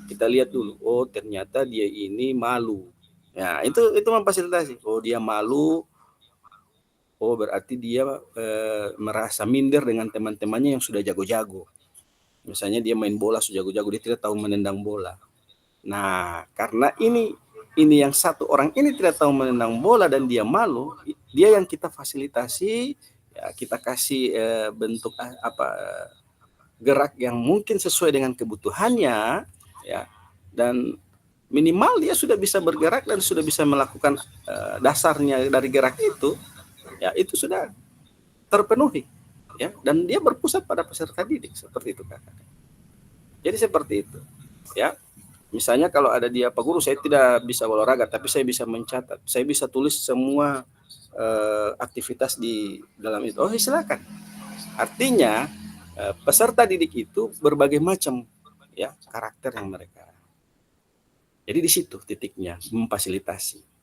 kita lihat dulu, oh ternyata dia ini malu. Ya, itu memfasilitasi. Oh, dia malu. Oh, berarti dia merasa minder dengan teman-temannya yang sudah jago-jago. Misalnya dia main bola sudah jago-jago, dia tidak tahu menendang bola. Nah, karena ini yang satu orang ini tidak tahu menendang bola dan dia malu, dia yang kita fasilitasi, ya kita kasih bentuk gerak yang mungkin sesuai dengan kebutuhannya, ya, dan minimal dia sudah bisa bergerak dan sudah bisa melakukan dasarnya dari gerak itu. Ya, itu sudah terpenuhi, ya, dan dia berpusat pada peserta didik seperti itu kakak. Jadi seperti itu, ya. Misalnya kalau ada dia, Pak Guru saya tidak bisa olahraga tapi saya bisa mencatat, saya bisa tulis semua aktivitas di dalam itu. Oh, silakan. Artinya peserta didik itu berbagai macam ya karakter yang mereka. Jadi di situ titiknya memfasilitasi.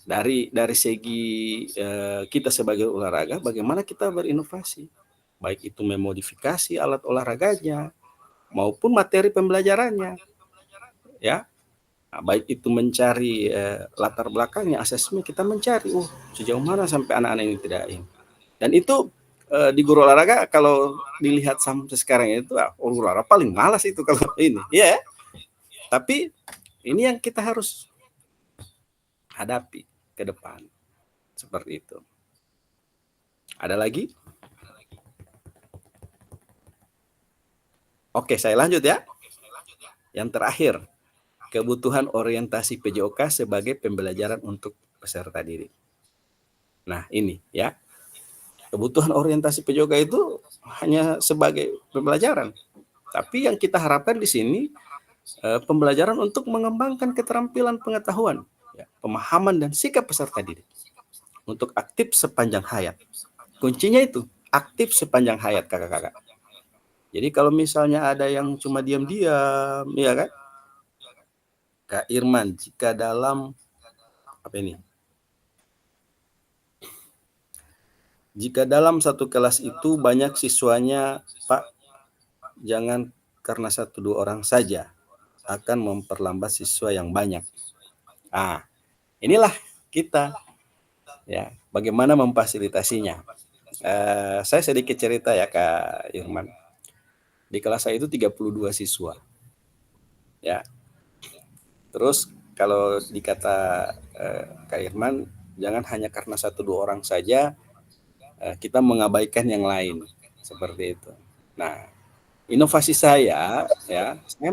Dari segi kita sebagai olahraga, bagaimana kita berinovasi, baik itu memodifikasi alat olahraganya maupun materi pembelajarannya, ya. Nah, baik itu mencari latar belakangnya, asesmen, kita mencari, sejauh mana sampai anak-anak ini tidak ini. Dan itu di guru olahraga kalau dilihat sampai sekarang itu, guru olahraga paling malas itu kalau ini, ya. Tapi ini yang kita harus hadapi ke depan seperti itu. Ada lagi? Oke, saya lanjut ya. Yang terakhir, kebutuhan orientasi PJOK sebagai pembelajaran untuk peserta didik. Nah, ini ya. Kebutuhan orientasi PJOK itu hanya sebagai pembelajaran. Tapi yang kita harapkan di sini pembelajaran untuk mengembangkan keterampilan pengetahuan, pemahaman dan sikap peserta didik untuk aktif sepanjang hayat. kuncinya itu aktif sepanjang hayat kakak-kakak. Jadi kalau misalnya ada yang cuma diam-diam, ya kan? Kak Irman, jika dalam apa ini? Jika dalam satu kelas itu banyak siswanya, Pak, jangan karena 1-2 orang saja akan memperlambat siswa yang banyak. Inilah kita, ya, bagaimana memfasilitasinya. Saya sedikit cerita ya Kak Irman. Di kelas saya itu 32 siswa. Ya. Terus kalau dikata Kak Irman, jangan hanya karena 1-2 orang saja kita mengabaikan yang lain, seperti itu. Nah, inovasi saya, ya, saya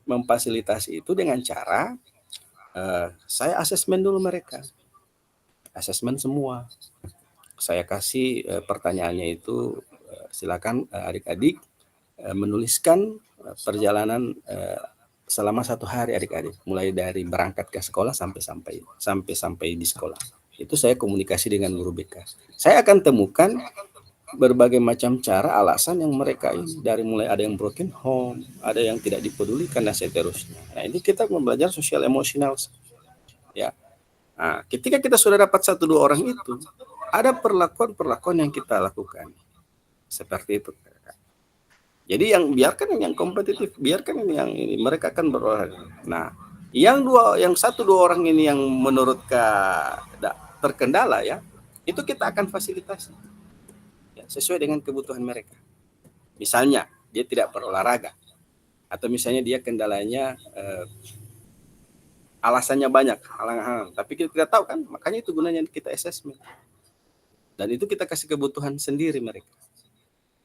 memfasilitasi itu dengan cara saya asesmen dulu mereka, asesmen semua. Saya kasih pertanyaannya itu, silakan adik-adik menuliskan perjalanan selama 1 hari adik-adik, mulai dari berangkat ke sekolah sampai di sekolah. Itu saya komunikasi dengan guru BK. Saya akan temukan berbagai macam cara alasan yang mereka ini, dari mulai ada yang broken home, ada yang tidak dipedulikan dan seterusnya. Nah, ini kita belajar sosial emosional, ya. Nah, ketika kita sudah dapat 1-2 orang itu, ada perlakuan yang kita lakukan seperti itu. Jadi biarkan yang kompetitif, biarkan yang ini, mereka akan berolahraga. Nah, yang 1-2 orang ini yang menurut terkendala, ya, itu kita akan fasilitasi ya, sesuai dengan kebutuhan mereka. Misalnya dia tidak berolahraga, atau misalnya dia kendalanya alasannya banyak, halang-halang, tapi kita tidak tahu kan, makanya itu gunanya kita assessment. Dan itu kita kasih kebutuhan sendiri mereka.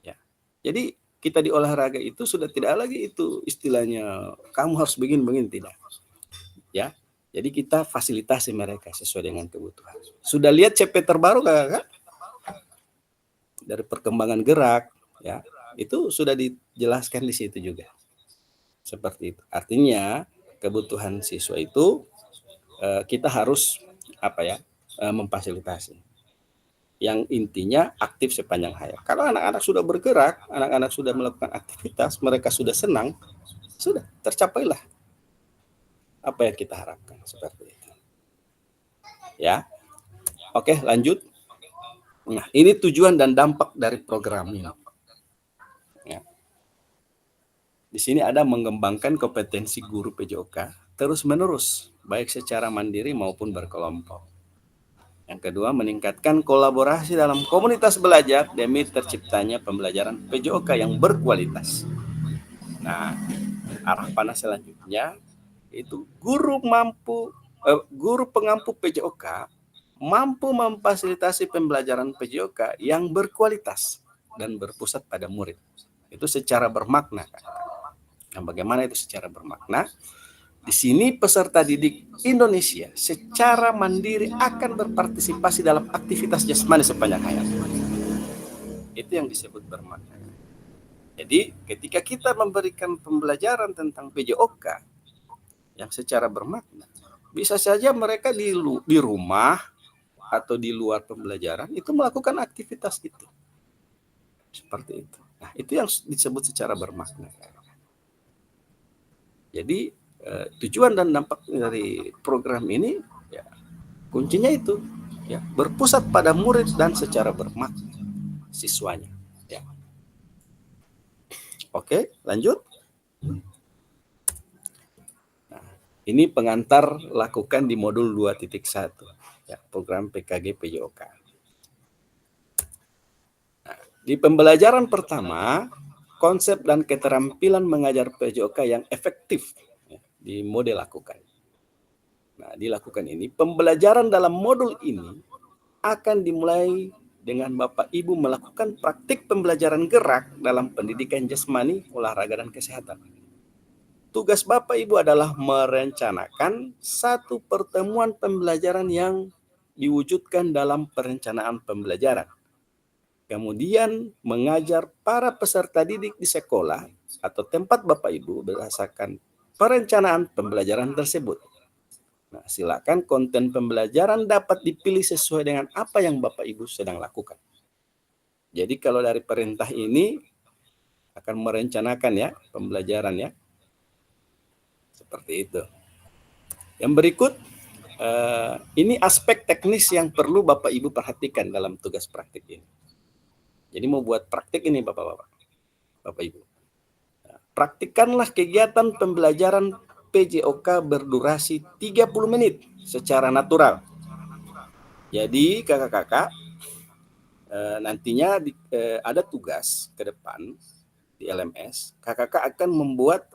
Ya. Jadi kita di olahraga itu sudah tidak lagi itu istilahnya kamu harus begini tidak. Ya. Jadi kita fasilitasi mereka sesuai dengan kebutuhan. Sudah lihat CP terbaru kakak? Dari perkembangan gerak, ya, itu sudah dijelaskan di situ juga. Seperti itu. Artinya kebutuhan siswa itu kita harus memfasilitasi. Yang intinya aktif sepanjang hayat. Kalau anak-anak sudah bergerak, anak-anak sudah melakukan aktivitas, mereka sudah senang, sudah tercapailah apa yang kita harapkan, seperti itu. Ya. Oke, lanjut. Nah, ini tujuan dan dampak dari program ini. Ya. Di sini ada mengembangkan kompetensi guru PJOK terus-menerus, baik secara mandiri maupun berkelompok. Yang kedua, meningkatkan kolaborasi dalam komunitas belajar demi terciptanya pembelajaran PJOK yang berkualitas. Nah, arah panah selanjutnya itu guru pengampu PJOK mampu memfasilitasi pembelajaran PJOK yang berkualitas dan berpusat pada murid. Itu secara bermakna. Nah, bagaimana itu secara bermakna? Di sini peserta didik Indonesia secara mandiri akan berpartisipasi dalam aktivitas jasmani sepanjang hayat. Itu yang disebut bermakna. Jadi ketika kita memberikan pembelajaran tentang PJOK yang secara bermakna, bisa saja mereka di rumah atau di luar pembelajaran itu melakukan aktivitas itu. Seperti itu. Nah, itu yang disebut secara bermakna. Jadi tujuan dan dampak dari program ini, ya, kuncinya itu, ya, berpusat pada murid dan secara bermakna siswanya. Ya. Oke, lanjut. Nah, ini pengantar lakukan di modul 2.1, ya, program PKG PJOK. Nah, di pembelajaran pertama, konsep dan keterampilan mengajar PJOK yang efektif, ya, di model lakukan. Nah, dilakukan ini, pembelajaran dalam modul ini akan dimulai dengan Bapak Ibu melakukan praktik pembelajaran gerak dalam pendidikan jasmani, olahraga, dan kesehatan. Tugas Bapak Ibu adalah merencanakan satu pertemuan pembelajaran yang diwujudkan dalam perencanaan pembelajaran. Kemudian mengajar para peserta didik di sekolah atau tempat Bapak Ibu berdasarkan perencanaan pembelajaran tersebut. Nah, silakan konten pembelajaran dapat dipilih sesuai dengan apa yang Bapak Ibu sedang lakukan. Jadi kalau dari perintah ini akan merencanakan ya pembelajaran ya. Seperti itu. Yang berikut, ini aspek teknis yang perlu Bapak Ibu perhatikan dalam tugas praktik ini. Jadi mau buat praktik ini Bapak Ibu. Praktikkanlah kegiatan pembelajaran PJOK berdurasi 30 menit secara natural. Jadi kakak-kakak, nantinya ada tugas ke depan di LMS, kakak-kakak akan membuat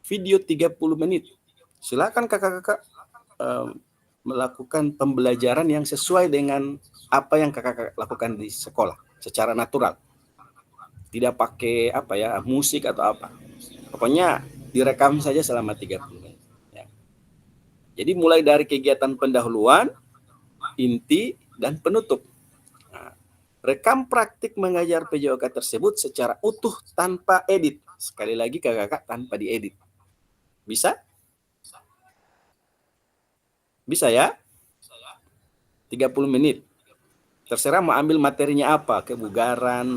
video 30 menit. Silakan kakak-kakak melakukan pembelajaran yang sesuai dengan apa yang kakak-kakak lakukan di sekolah secara natural. Tidak pakai musik atau apa. Pokoknya direkam saja selama 30 menit. Ya. Jadi mulai dari kegiatan pendahuluan, inti, dan penutup. Nah, rekam praktik mengajar PJOK tersebut secara utuh tanpa edit. Sekali lagi kakak-kakak, tanpa diedit. Bisa? Bisa ya? 30 menit. Terserah mau ambil materinya apa, kebugaran,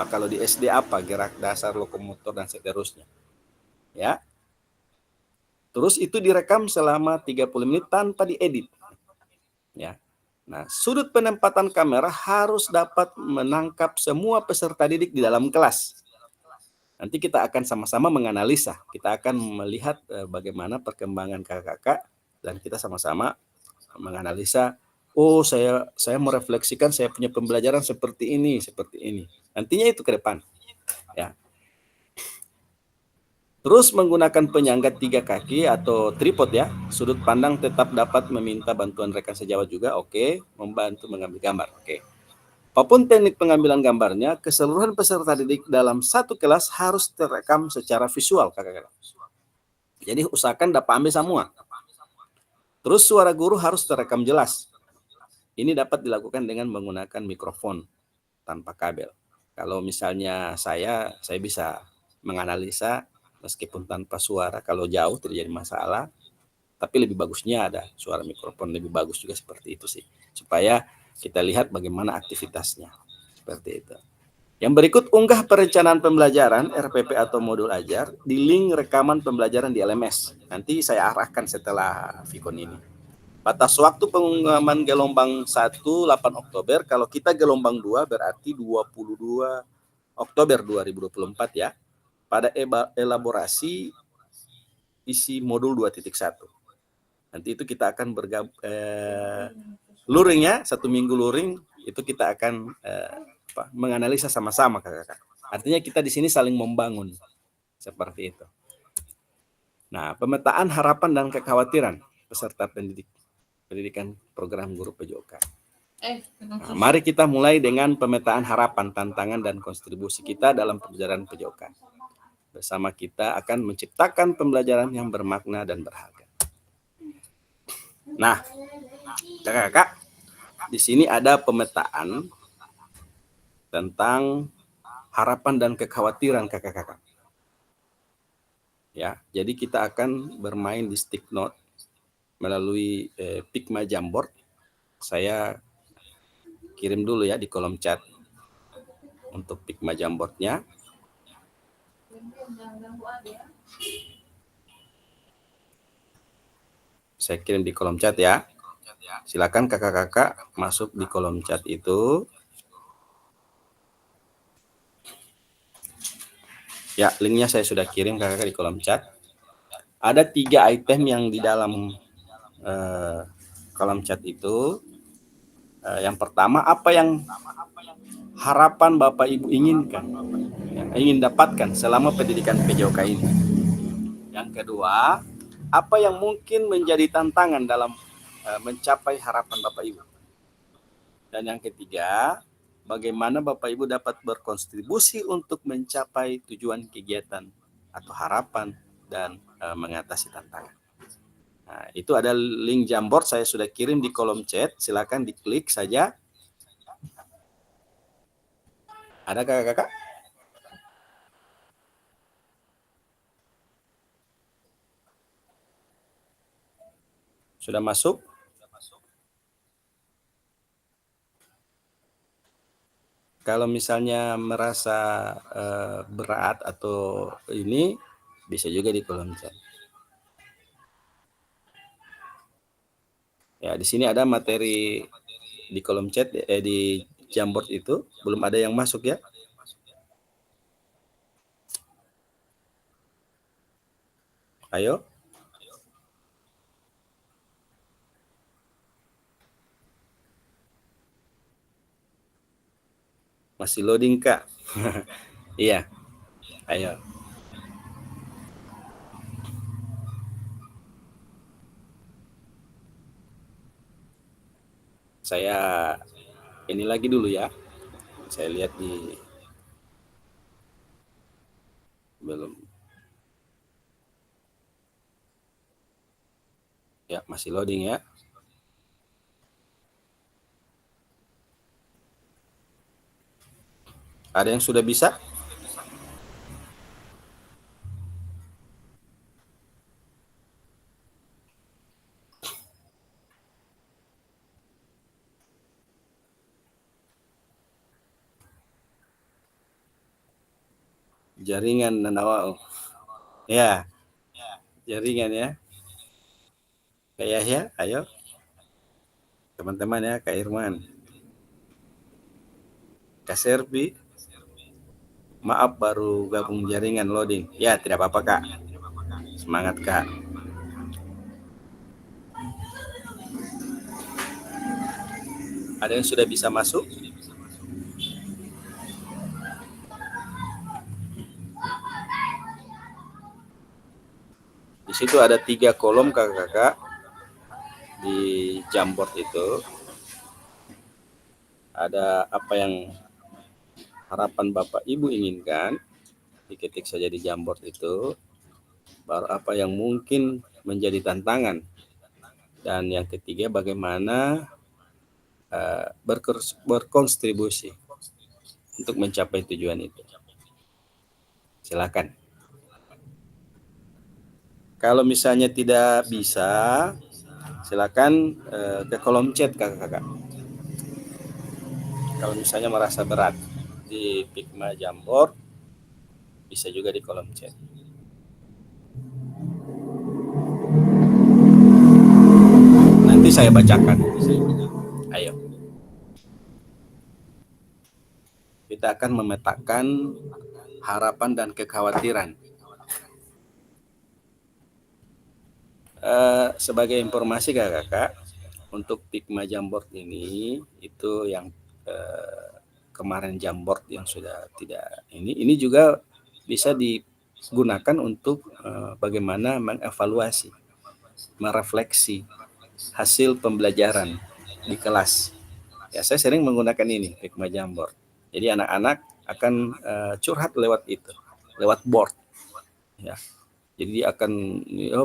kalau di SD apa, gerak dasar, lokomotor, dan seterusnya. Ya. Terus itu direkam selama 30 menit tanpa diedit. Ya. Nah, sudut penempatan kamera harus dapat menangkap semua peserta didik di dalam kelas. Nanti kita akan sama-sama menganalisa. Kita akan melihat bagaimana perkembangan kakak-kakak dan kita sama-sama menganalisa. Oh, saya merefleksikan saya punya pembelajaran seperti ini. Nantinya itu ke depan. Ya. Terus menggunakan penyangga 3 kaki atau tripod ya. Sudut pandang tetap dapat meminta bantuan rekan sejawat juga. Oke. Membantu mengambil gambar. Oke. Apapun teknik pengambilan gambarnya, keseluruhan peserta didik dalam satu kelas harus terekam secara visual, kakak-kakak. Jadi usahakan dapat ambil semua. Terus suara guru harus terekam jelas. Ini dapat dilakukan dengan menggunakan mikrofon tanpa kabel. Kalau misalnya saya bisa menganalisa meskipun tanpa suara, kalau jauh tidak jadi masalah. Tapi lebih bagusnya ada suara mikrofon, lebih bagus juga seperti itu sih. Supaya kita lihat bagaimana aktivitasnya. Seperti itu. Yang berikut, unggah perencanaan pembelajaran RPP atau modul ajar di link rekaman pembelajaran di LMS. Nanti saya arahkan setelah Vicon ini. Batas waktu pengumuman gelombang 1 8 Oktober, kalau kita gelombang 2 berarti 22 Oktober 2024 ya. Pada elaborasi isi modul 2.1. Nanti itu kita akan luring ya, 1 minggu luring itu kita akan menganalisa sama-sama kakak-kakak. Artinya kita di sini saling membangun seperti itu. Nah, pemetaan harapan dan kekhawatiran peserta pendidikan program guru PJOK. Nah, mari kita mulai dengan pemetaan harapan, tantangan, dan kontribusi kita dalam pembelajaran PJOK. Bersama kita akan menciptakan pembelajaran yang bermakna dan berharga. Nah, kakak-kakak, di sini ada pemetaan tentang harapan dan kekhawatiran kakak-kakak. Ya, jadi kita akan bermain di stick note melalui Pigma Jamboard. Saya kirim dulu ya di kolom chat untuk Pigma Jamboardnya. Saya kirim di kolom chat ya. Silakan kakak-kakak masuk di kolom chat itu. Ya, linknya saya sudah kirim kakak-kakak di kolom chat. Ada 3 item yang di dalam kolom chat itu. Yang pertama, apa yang harapan Bapak Ibu inginkan, ingin dapatkan selama pendidikan PJOK ini. Yang kedua, apa yang mungkin menjadi tantangan dalam mencapai harapan Bapak Ibu. Dan yang ketiga, bagaimana Bapak Ibu dapat berkontribusi untuk mencapai tujuan kegiatan atau harapan dan mengatasi tantangan. Nah, itu ada link Jamboard saya sudah kirim di kolom chat, silakan diklik saja. Ada kakak-kakak? Sudah masuk? Kalau misalnya merasa berat atau ini, bisa juga di kolom chat. Ya, di sini ada materi di kolom chat, di Jamboard itu belum ada yang masuk ya. Ayo. Masih loading Kak? Iya. Ayo. Saya ini lagi dulu ya. Saya lihat di belum. Ya, masih loading ya. Ada yang sudah bisa? Jaringan Nanawau. Ya, jaringan ya. Kak Yahya, ayo. Teman-teman ya, Kak Irman. Kak Serbi. Maaf baru gabung jaringan loading. Ya, tidak apa-apa Kak. Semangat Kak. Ada yang sudah bisa masuk? Di situ ada 3 kolom kakak-kakak di Jamboard itu. Ada apa yang harapan Bapak Ibu inginkan, diketik saja di Jamboard itu. Baru apa yang mungkin menjadi tantangan. Dan yang ketiga bagaimana berkontribusi untuk mencapai tujuan itu. Silakan. Kalau misalnya tidak bisa, silakan ke kolom chat kakak-kakak. Kalau misalnya merasa berat di Pigma Jamboard, bisa juga di kolom chat. Nanti saya bacakan. Ayo. Kita akan memetakan harapan dan kekhawatiran. Sebagai informasi kakak-kakak, untuk Pigma Jamboard ini itu yang kemarin Jamboard yang sudah tidak ini juga bisa digunakan untuk bagaimana mengevaluasi, merefleksi hasil pembelajaran di kelas. Ya, saya sering menggunakan ini Pigma Jamboard. Jadi anak-anak akan curhat lewat itu, lewat board. Ya. Jadi akan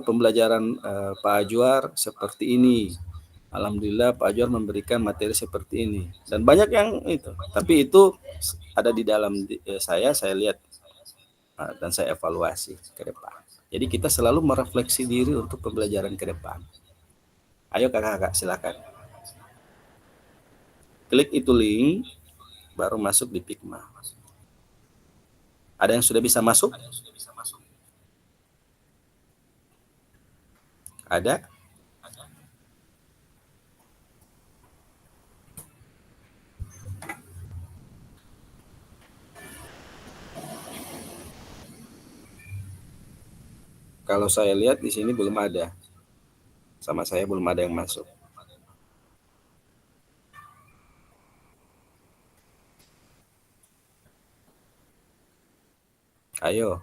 pembelajaran Pak Ajwar seperti ini. Alhamdulillah Pak Ajwar memberikan materi seperti ini. Dan banyak yang itu. Tapi itu ada di dalam saya lihat dan saya evaluasi ke depan. Jadi kita selalu merefleksi diri untuk pembelajaran ke depan. Ayo kakak-kakak silakan. Klik itu link, baru masuk di Pigma. Ada yang sudah bisa masuk? Ada? Kalau saya lihat di sini belum ada. Sama saya belum ada yang masuk. Ayo.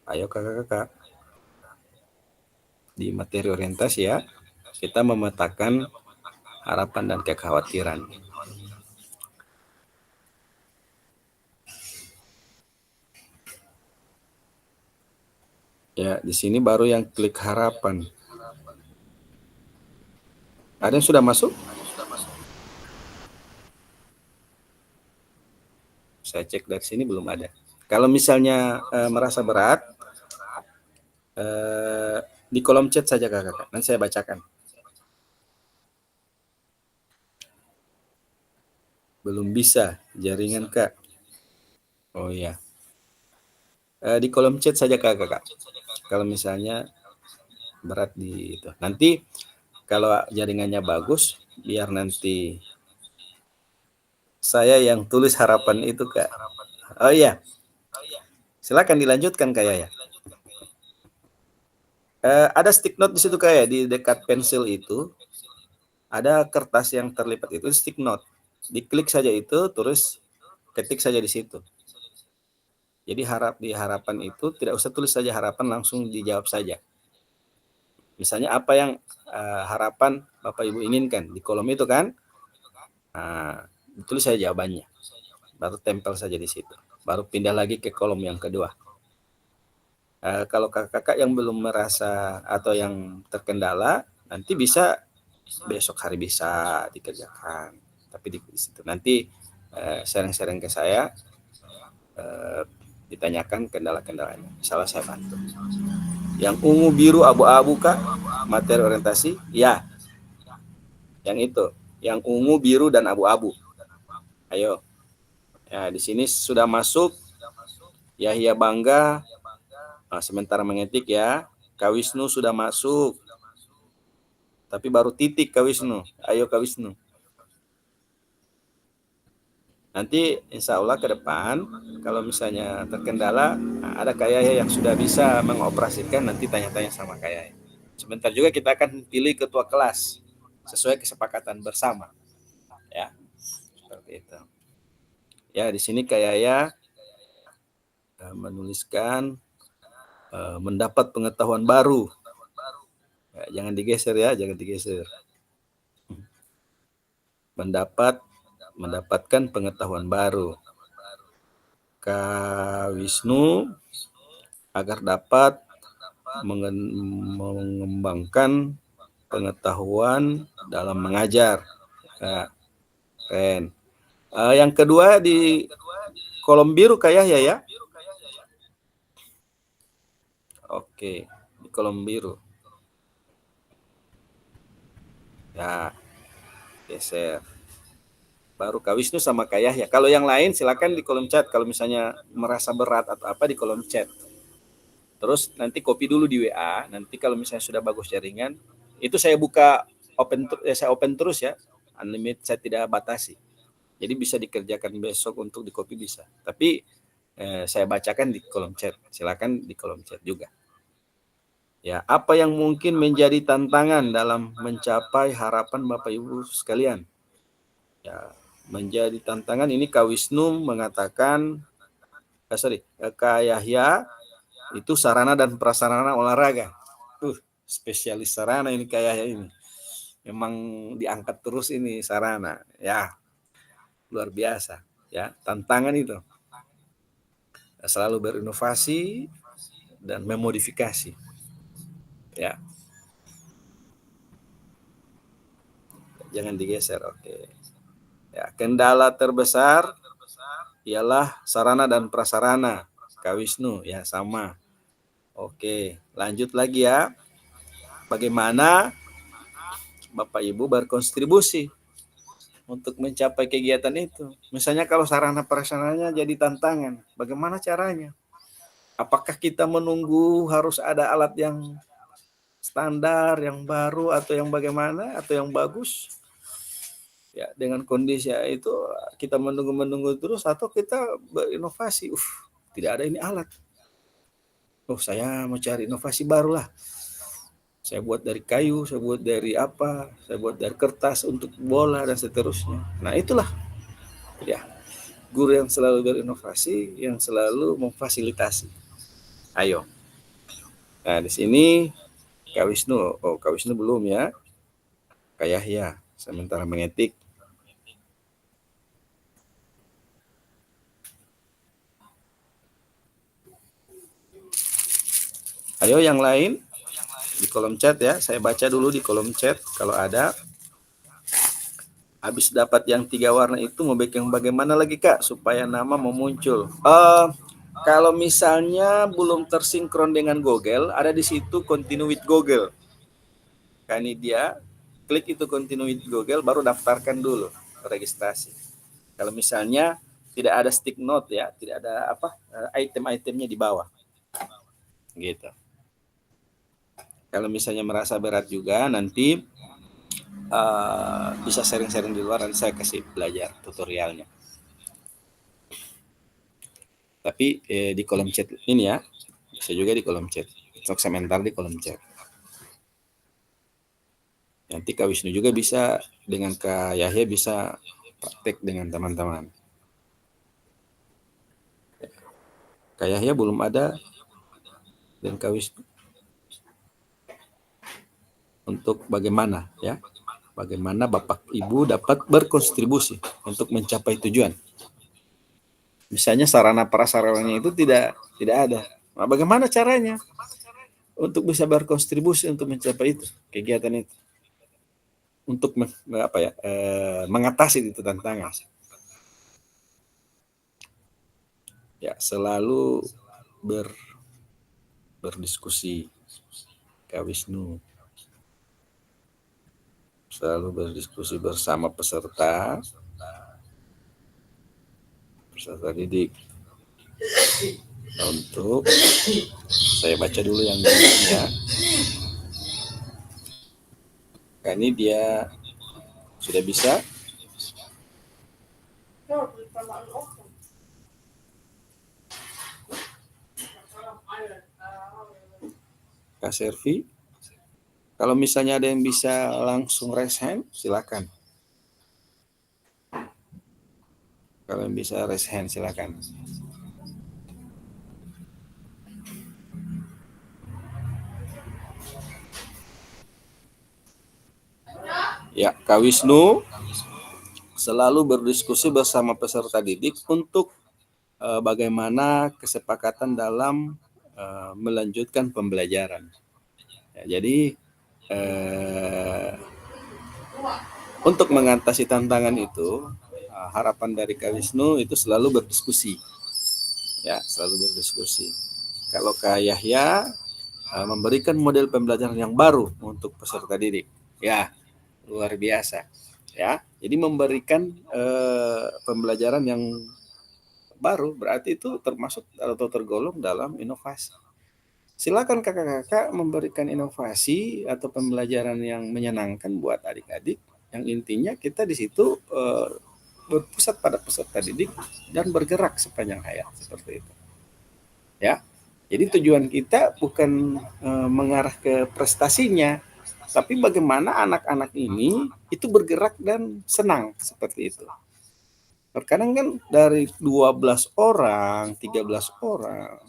Ayo kakak-kakak. Di materi orientasi ya, kita memetakan harapan dan kekhawatiran. Ya, di sini baru yang klik harapan. Ada yang sudah masuk? Saya cek dari sini belum ada. Kalau misalnya merasa berat, di kolom chat saja kakak. Nanti saya bacakan. Belum bisa jaringan kak. Oh iya. Di kolom chat saja kakak. Kalau misalnya berat di itu. Nanti kalau jaringannya bagus, biar nanti saya yang tulis harapan itu kak. Oh iya. Silakan dilanjutkan kak ya. Ada stick note di situ kayak di dekat pensil itu ada kertas yang terlipat itu stick note. Diklik saja itu, terus ketik saja di situ. Jadi di harapan itu tidak usah tulis saja harapan, langsung dijawab saja. Misalnya apa yang harapan Bapak Ibu inginkan di kolom itu kan, ditulis saja jawabannya. Baru tempel saja di situ. Baru pindah lagi ke kolom yang kedua. Kalau kakak-kakak yang belum merasa atau yang terkendala, nanti bisa besok hari bisa dikerjakan. Tapi di situ nanti sharing-sharing ke saya, ditanyakan kendala-kendalanya. Salah saya bantu. Yang ungu, biru, abu-abu kak, materi orientasi, ya. Yang itu, yang ungu, biru, dan abu-abu. Ayo. Ya, di sini sudah masuk Yahya Bangga. Sementara mengetik ya. Kak Wisnu sudah masuk. Tapi baru titik Kak Wisnu. Ayo Kak Wisnu. Nanti insya Allah ke depan, kalau misalnya terkendala, ada Kak Yahya yang sudah bisa mengoperasikan, nanti tanya-tanya sama Kak Yahya. Sebentar juga kita akan pilih ketua kelas sesuai kesepakatan bersama. Ya, seperti itu. Ya, di sini Kak Yahya menuliskan mendapat pengetahuan baru. Ya, jangan digeser ya, jangan digeser. Mendapatkan pengetahuan baru. Kak Wisnu agar dapat mengembangkan pengetahuan dalam mengajar. Nah, keren. Yang kedua di kolom biru Kak Yahya ya. Oke, di kolom biru. Ya, geser. Baru Kak Wisnu sama Kak Yahya. Kalau yang lain silakan di kolom chat. Kalau misalnya merasa berat atau apa di kolom chat. Terus nanti copy dulu di WA. Nanti kalau misalnya sudah bagus jaringan, itu saya buka saya open terus ya. Unlimited, saya tidak batasi. Jadi bisa dikerjakan besok untuk di copy bisa. Tapi saya bacakan di kolom chat. Silakan di kolom chat juga. Ya, apa yang mungkin menjadi tantangan dalam mencapai harapan Bapak Ibu sekalian? Ya, menjadi tantangan ini Kak Wisnu mengatakan, Kak Yahya itu sarana dan prasarana olahraga. Spesialis sarana ini Kak Yahya ini. Memang diangkat terus ini sarana. Ya, luar biasa. Ya, tantangan itu. Selalu berinovasi dan memodifikasi. Ya. Jangan digeser, oke. Ya, kendala terbesar ialah sarana dan prasarana. Kak Wisnu, ya sama. Oke, lanjut lagi ya. Bagaimana Bapak Ibu berkontribusi untuk mencapai kegiatan itu? Misalnya kalau sarana prasarananya jadi tantangan, bagaimana caranya? Apakah kita menunggu harus ada alat yang standar, yang baru, atau yang bagaimana, atau yang bagus? Ya, dengan kondisi itu kita menunggu terus, atau kita berinovasi. Tidak ada ini alat. Saya mau cari inovasi baru lah. Saya buat dari kayu, saya buat dari apa, saya buat dari kertas untuk bola dan seterusnya. Nah, itulah ya, guru yang selalu berinovasi, yang selalu memfasilitasi. Ayo. Nah, di sini Kak Wisnu, Kak Wisnu belum ya. Kak Yahya, sementara mengetik. Ayo yang lain di kolom chat ya. Saya baca dulu di kolom chat kalau ada. Habis dapat yang 3 warna itu mau bikin bagaimana lagi Kak supaya nama mau muncul? Kalau misalnya belum tersinkron dengan Google, ada di situ continue with Google. Kan ini dia, klik itu continue with Google, baru daftarkan dulu registrasi. Kalau misalnya tidak ada stick note ya, tidak ada item-itemnya di bawah, gitu. Kalau misalnya merasa berat juga nanti bisa sharing-sharing di luar, nanti saya kasih belajar tutorialnya. Tapi di kolom chat ini ya, bisa juga di kolom chat. Sok sementar di kolom chat. Nanti Kak Wisnu juga bisa, dengan Kak Yahya bisa praktek dengan teman-teman. Kak Yahya belum ada, dan Kak Wisnu. Untuk bagaimana ya, bagaimana Bapak Ibu dapat berkontribusi untuk mencapai tujuan. Misalnya sarana prasarananya itu tidak ada. Nah, bagaimana caranya untuk bisa berkontribusi untuk mencapai itu, kegiatan itu, untuk mengatasi itu tantangan. Ya, selalu berdiskusi Kak Wisnu. Selalu berdiskusi bersama peserta didik. Untuk saya baca dulu yang ini ya. Nah, ini dia sudah bisa. Kak Servi, kalau misalnya ada yang bisa langsung raise hand, silakan. Kalau yang bisa raise hand, silakan. Ya, Kak Wisnu selalu berdiskusi bersama peserta didik untuk bagaimana kesepakatan dalam melanjutkan pembelajaran. Ya, jadi untuk mengatasi tantangan itu, harapan dari Kak Wisnu itu selalu berdiskusi. Ya, selalu berdiskusi. Kalau Kak Yahya memberikan model pembelajaran yang baru untuk peserta didik. Ya, luar biasa. Ya, jadi memberikan pembelajaran yang baru berarti itu termasuk atau tergolong dalam inovasi. Silakan kakak-kakak memberikan inovasi atau pembelajaran yang menyenangkan buat adik-adik. Yang intinya kita di situ berpusat pada peserta didik dan bergerak sepanjang hayat seperti itu. Ya, jadi tujuan kita bukan mengarah ke prestasinya, tapi bagaimana anak-anak ini itu bergerak dan senang seperti itu. Terkadang kan dari 12 orang, 13 orang,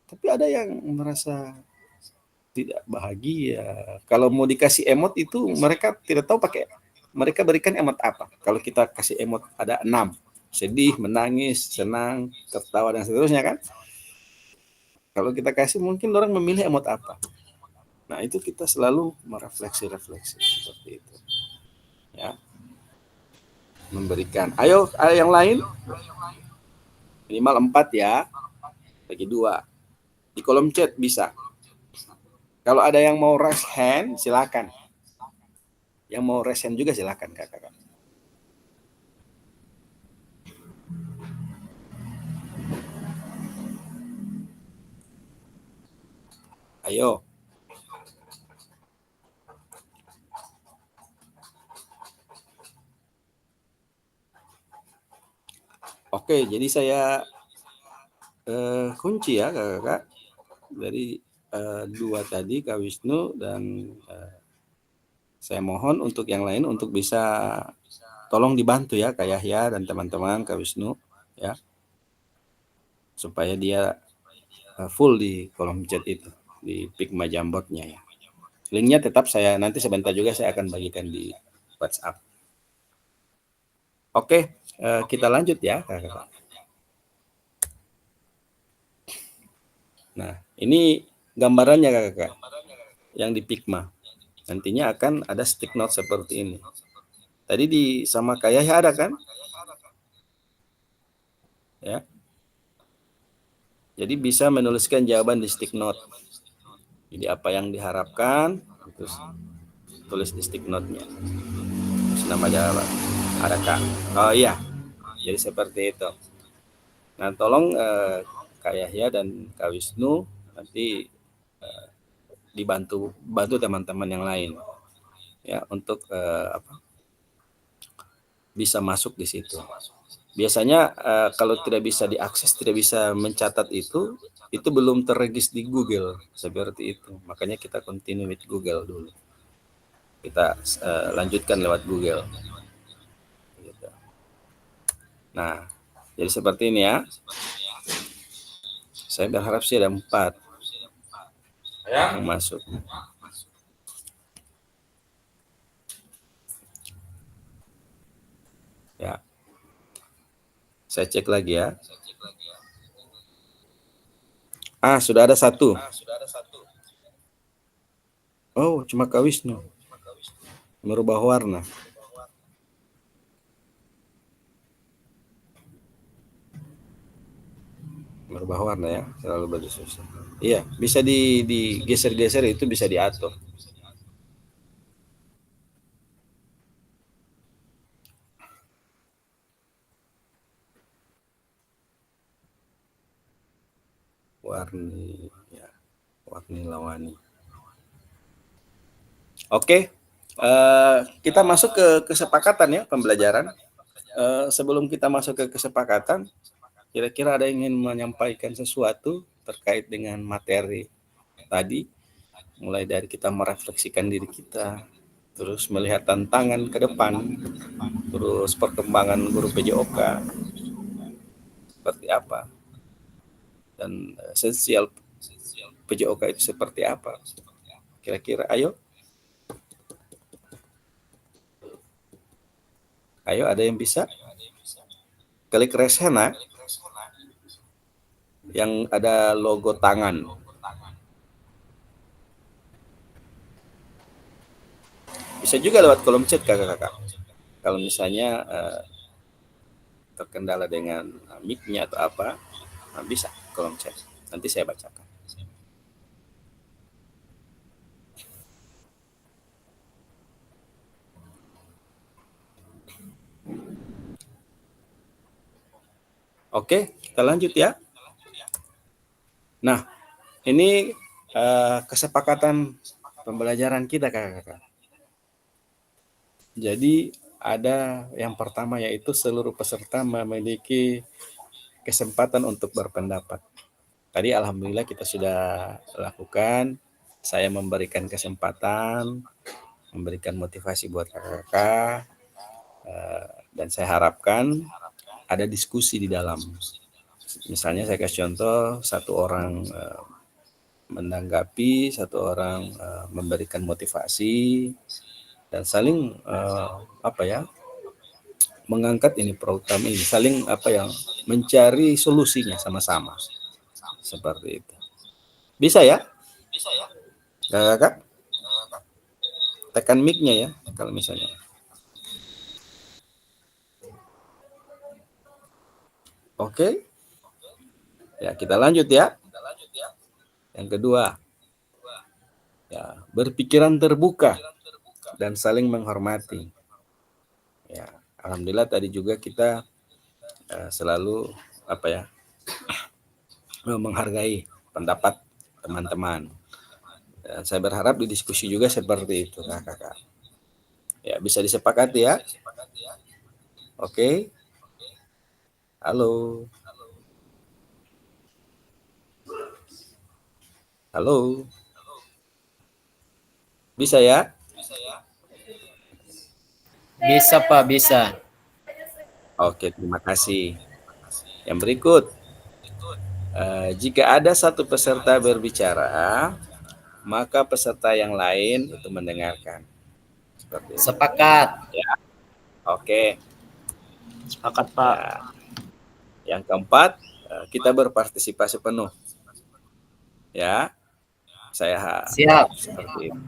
tapi ada yang merasa tidak bahagia. Kalau mau dikasih emot itu mereka tidak tahu mereka berikan emot apa. Kalau kita kasih emot ada 6, sedih, menangis, senang, tertawa dan seterusnya kan. Kalau kita kasih mungkin orang memilih emot apa. Nah, itu kita selalu merefleksi seperti itu. Ya. Memberikan. Ayo yang lain. Minimal 4 ya. Bagi 2. Di kolom chat bisa. Kalau ada yang mau raise hand, silakan. Yang mau raise hand juga silakan kakak-kakak. Ayo. Oke, jadi saya kunci ya kakak-kakak. Dari 2 tadi Kak Wisnu dan saya mohon untuk yang lain untuk bisa tolong dibantu ya Kak Yahya dan teman-teman Kak Wisnu ya. Supaya dia full di kolom chat itu, di Pigma Jambotnya ya. Linknya tetap nanti sebentar juga saya akan bagikan di WhatsApp. Oke, kita lanjut ya kakak. Nah, ini gambarannya kakak yang di Pigma. Nantinya akan ada stick note seperti ini. Tadi di sama Kak Yahya ada kan? Ya. Jadi bisa menuliskan jawaban di stick note. Jadi apa yang diharapkan, terus tulis di stick note-nya. Terus nama jawaban. Ada Kak? Oh iya. Jadi seperti itu. Nah, tolong Kak Yahya dan Kak Wisnu nanti bantu teman-teman yang lain ya untuk bisa masuk di situ. Biasanya kalau tidak bisa diakses, tidak bisa mencatat itu belum terregis di Google seperti itu. Makanya kita continue with Google dulu. Kita lanjutkan lewat Google. Gitu. Nah, jadi seperti ini ya. Saya berharap sih ada 4 yang masuk. Ya. Saya cek lagi ya. Sudah ada 1. Oh, cuma Kak Wisnu. Merubah warna. Merubah warna ya, terlalu bagus. Iya, bisa digeser-geser, itu bisa diatur. Warni-lawani. Oke, kita masuk ke kesepakatan ya pembelajaran. Sebelum kita masuk ke kesepakatan, kira-kira ada yang ingin menyampaikan sesuatu terkait dengan materi tadi, mulai dari kita merefleksikan diri kita, terus melihat tantangan ke depan, terus perkembangan guru PJOK seperti apa, dan esensial PJOK itu seperti apa. Kira-kira ayo ada yang bisa? Klik Resena yang ada logo tangan. Bisa juga lewat kolom chat kakak-kakak. Kalau misalnya terkendala dengan mic-nya atau apa, bisa kolom chat. Nanti saya bacakan. Oke, kita lanjut ya. Nah, ini kesepakatan pembelajaran kita kakak-kakak. Jadi ada yang pertama yaitu seluruh peserta memiliki kesempatan untuk berpendapat. Tadi alhamdulillah kita sudah lakukan. Saya memberikan kesempatan, memberikan motivasi buat kakak-kakak, dan saya harapkan ada diskusi di dalam. Misalnya saya kasih contoh, 1 orang menanggapi, 1 orang memberikan motivasi, dan saling mengangkat ini program ini, saling mencari solusinya sama-sama. Seperti itu. Bisa ya? Kakak? Tekan mic-nya ya kalau misalnya. Oke. Ya, kita lanjut ya. Yang kedua. Ya, berpikiran terbuka dan saling menghormati. Ya, alhamdulillah tadi juga kita selalu menghargai pendapat teman-teman. Dan saya berharap di diskusi juga seperti itu, kakak. Ya, bisa disepakati ya. Oke. Halo. Halo. Bisa ya? Bisa Pak, bisa. Oke, terima kasih. Yang berikut, jika ada 1 peserta berbicara, maka peserta yang lain itu mendengarkan. Seperti itu. Sepakat. Ya. Oke. Sepakat Pak. Ya. Yang keempat, kita berpartisipasi penuh. Ya, saya Siap. seperti itu.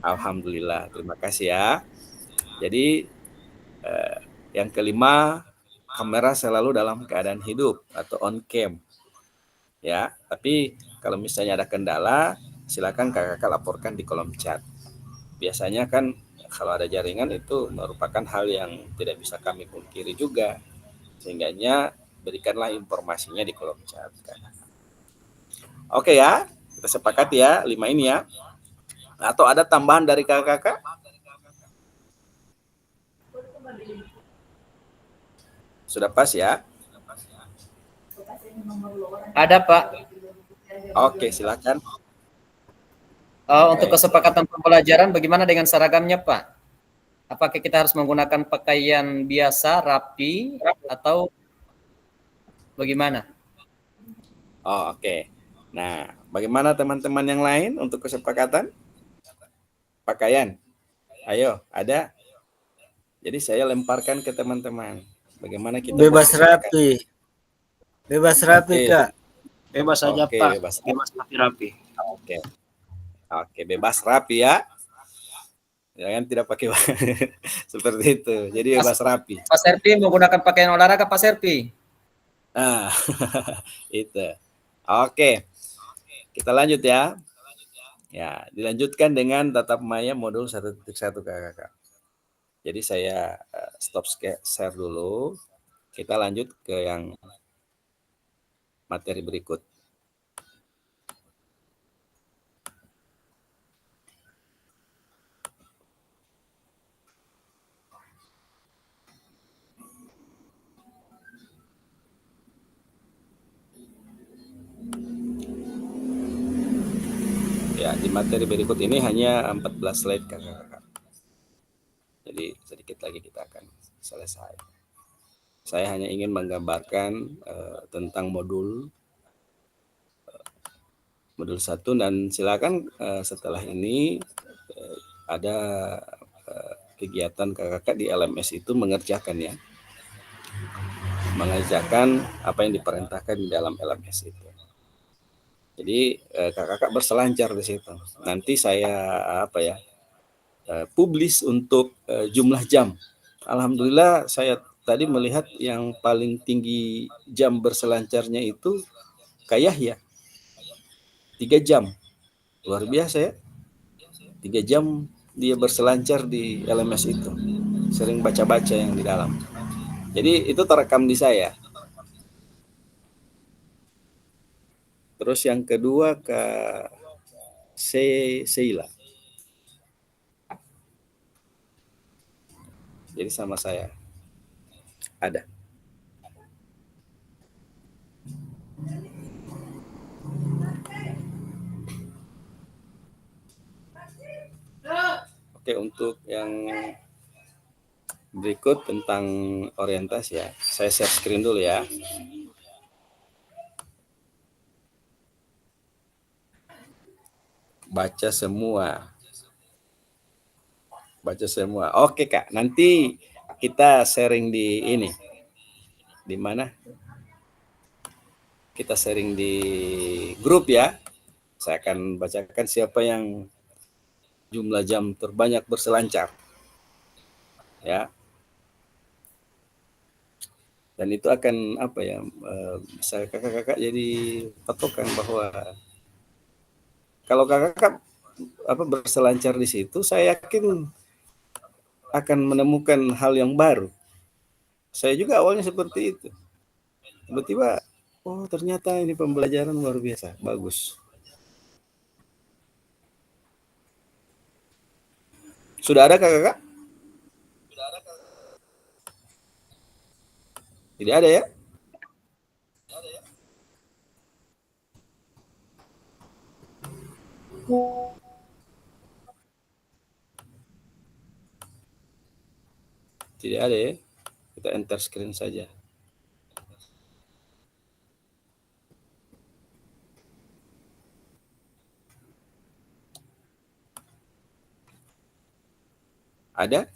Alhamdulillah, terima kasih ya. Jadi Yang kelima, kamera selalu dalam keadaan hidup atau on cam. Ya, tapi kalau misalnya ada kendala, silakan kakak-kakak laporkan di kolom chat. Biasanya kan kalau ada jaringan itu merupakan hal yang tidak bisa kami pungkiri juga. Sehingganya berikanlah informasinya di kolom chat. Oke ya, kita sepakat ya 5 ini ya. Atau ada tambahan dari kakak-kakak? Sudah pas ya? Ada, Pak. Oke, silakan. Untuk kesepakatan pembelajaran bagaimana dengan seragamnya, Pak? Apakah kita harus menggunakan pakaian biasa, rapi, atau bagaimana? Oh, oke. Nah, bagaimana teman-teman yang lain untuk kesepakatan? Pakaian. Ayo, ada? Jadi saya lemparkan ke teman-teman. Bagaimana kita Bebas bersepakat? rapi. Bebas rapi, Oke. Kak. Bebas saja, Oke, Pak. bebas. Bebas rapi-rapi. Oke. Oke, bebas rapi ya. Jangan tidak pakai seperti itu. Jadi bebas rapi. Pak Serpi menggunakan pakaian olahraga, Pak Serpi. Nah, itu. Oke. Kita lanjut ya. Ya, dilanjutkan dengan tatap maya modul 1.1 kakak. Jadi saya stop share dulu. Kita lanjut ke yang materi berikut. Ya, di materi berikut ini hanya 14 slide kakak-kakak. Jadi sedikit lagi kita akan selesai. Saya hanya ingin menggambarkan tentang modul 1 dan silakan setelah ini ada kegiatan kakak-kakak di LMS itu mengerjakan ya. Mengerjakan apa yang diperintahkan di dalam LMS itu. Jadi kakak-kakak berselancar di situ. Nanti saya publis untuk jumlah jam. Alhamdulillah saya tadi melihat yang paling tinggi jam berselancarnya itu Kak Yahya. 3 jam. Luar biasa ya. 3 jam dia berselancar di LMS itu. Sering baca-baca yang di dalam. Jadi itu terekam di saya. Terus yang kedua ke Sheila. Jadi sama saya. Ada. Oke, untuk yang berikut tentang orientasi ya. Saya share screen dulu ya. Baca semua. Baca semua. Oke, Kak. Nanti kita sharing di ini. Di mana? Kita sharing di grup ya. Saya akan bacakan siapa yang jumlah jam terbanyak berselancar. Ya. Dan itu akan bisa kakak-kakak jadi patokan bahwa kalau kakak berselancar di situ, saya yakin akan menemukan hal yang baru. Saya juga awalnya seperti itu. Tiba-tiba, oh ternyata ini pembelajaran luar biasa, bagus. Sudah ada kakak? Tidak ada ya? Tidak ada ya? Kita enter screen saja. Ada?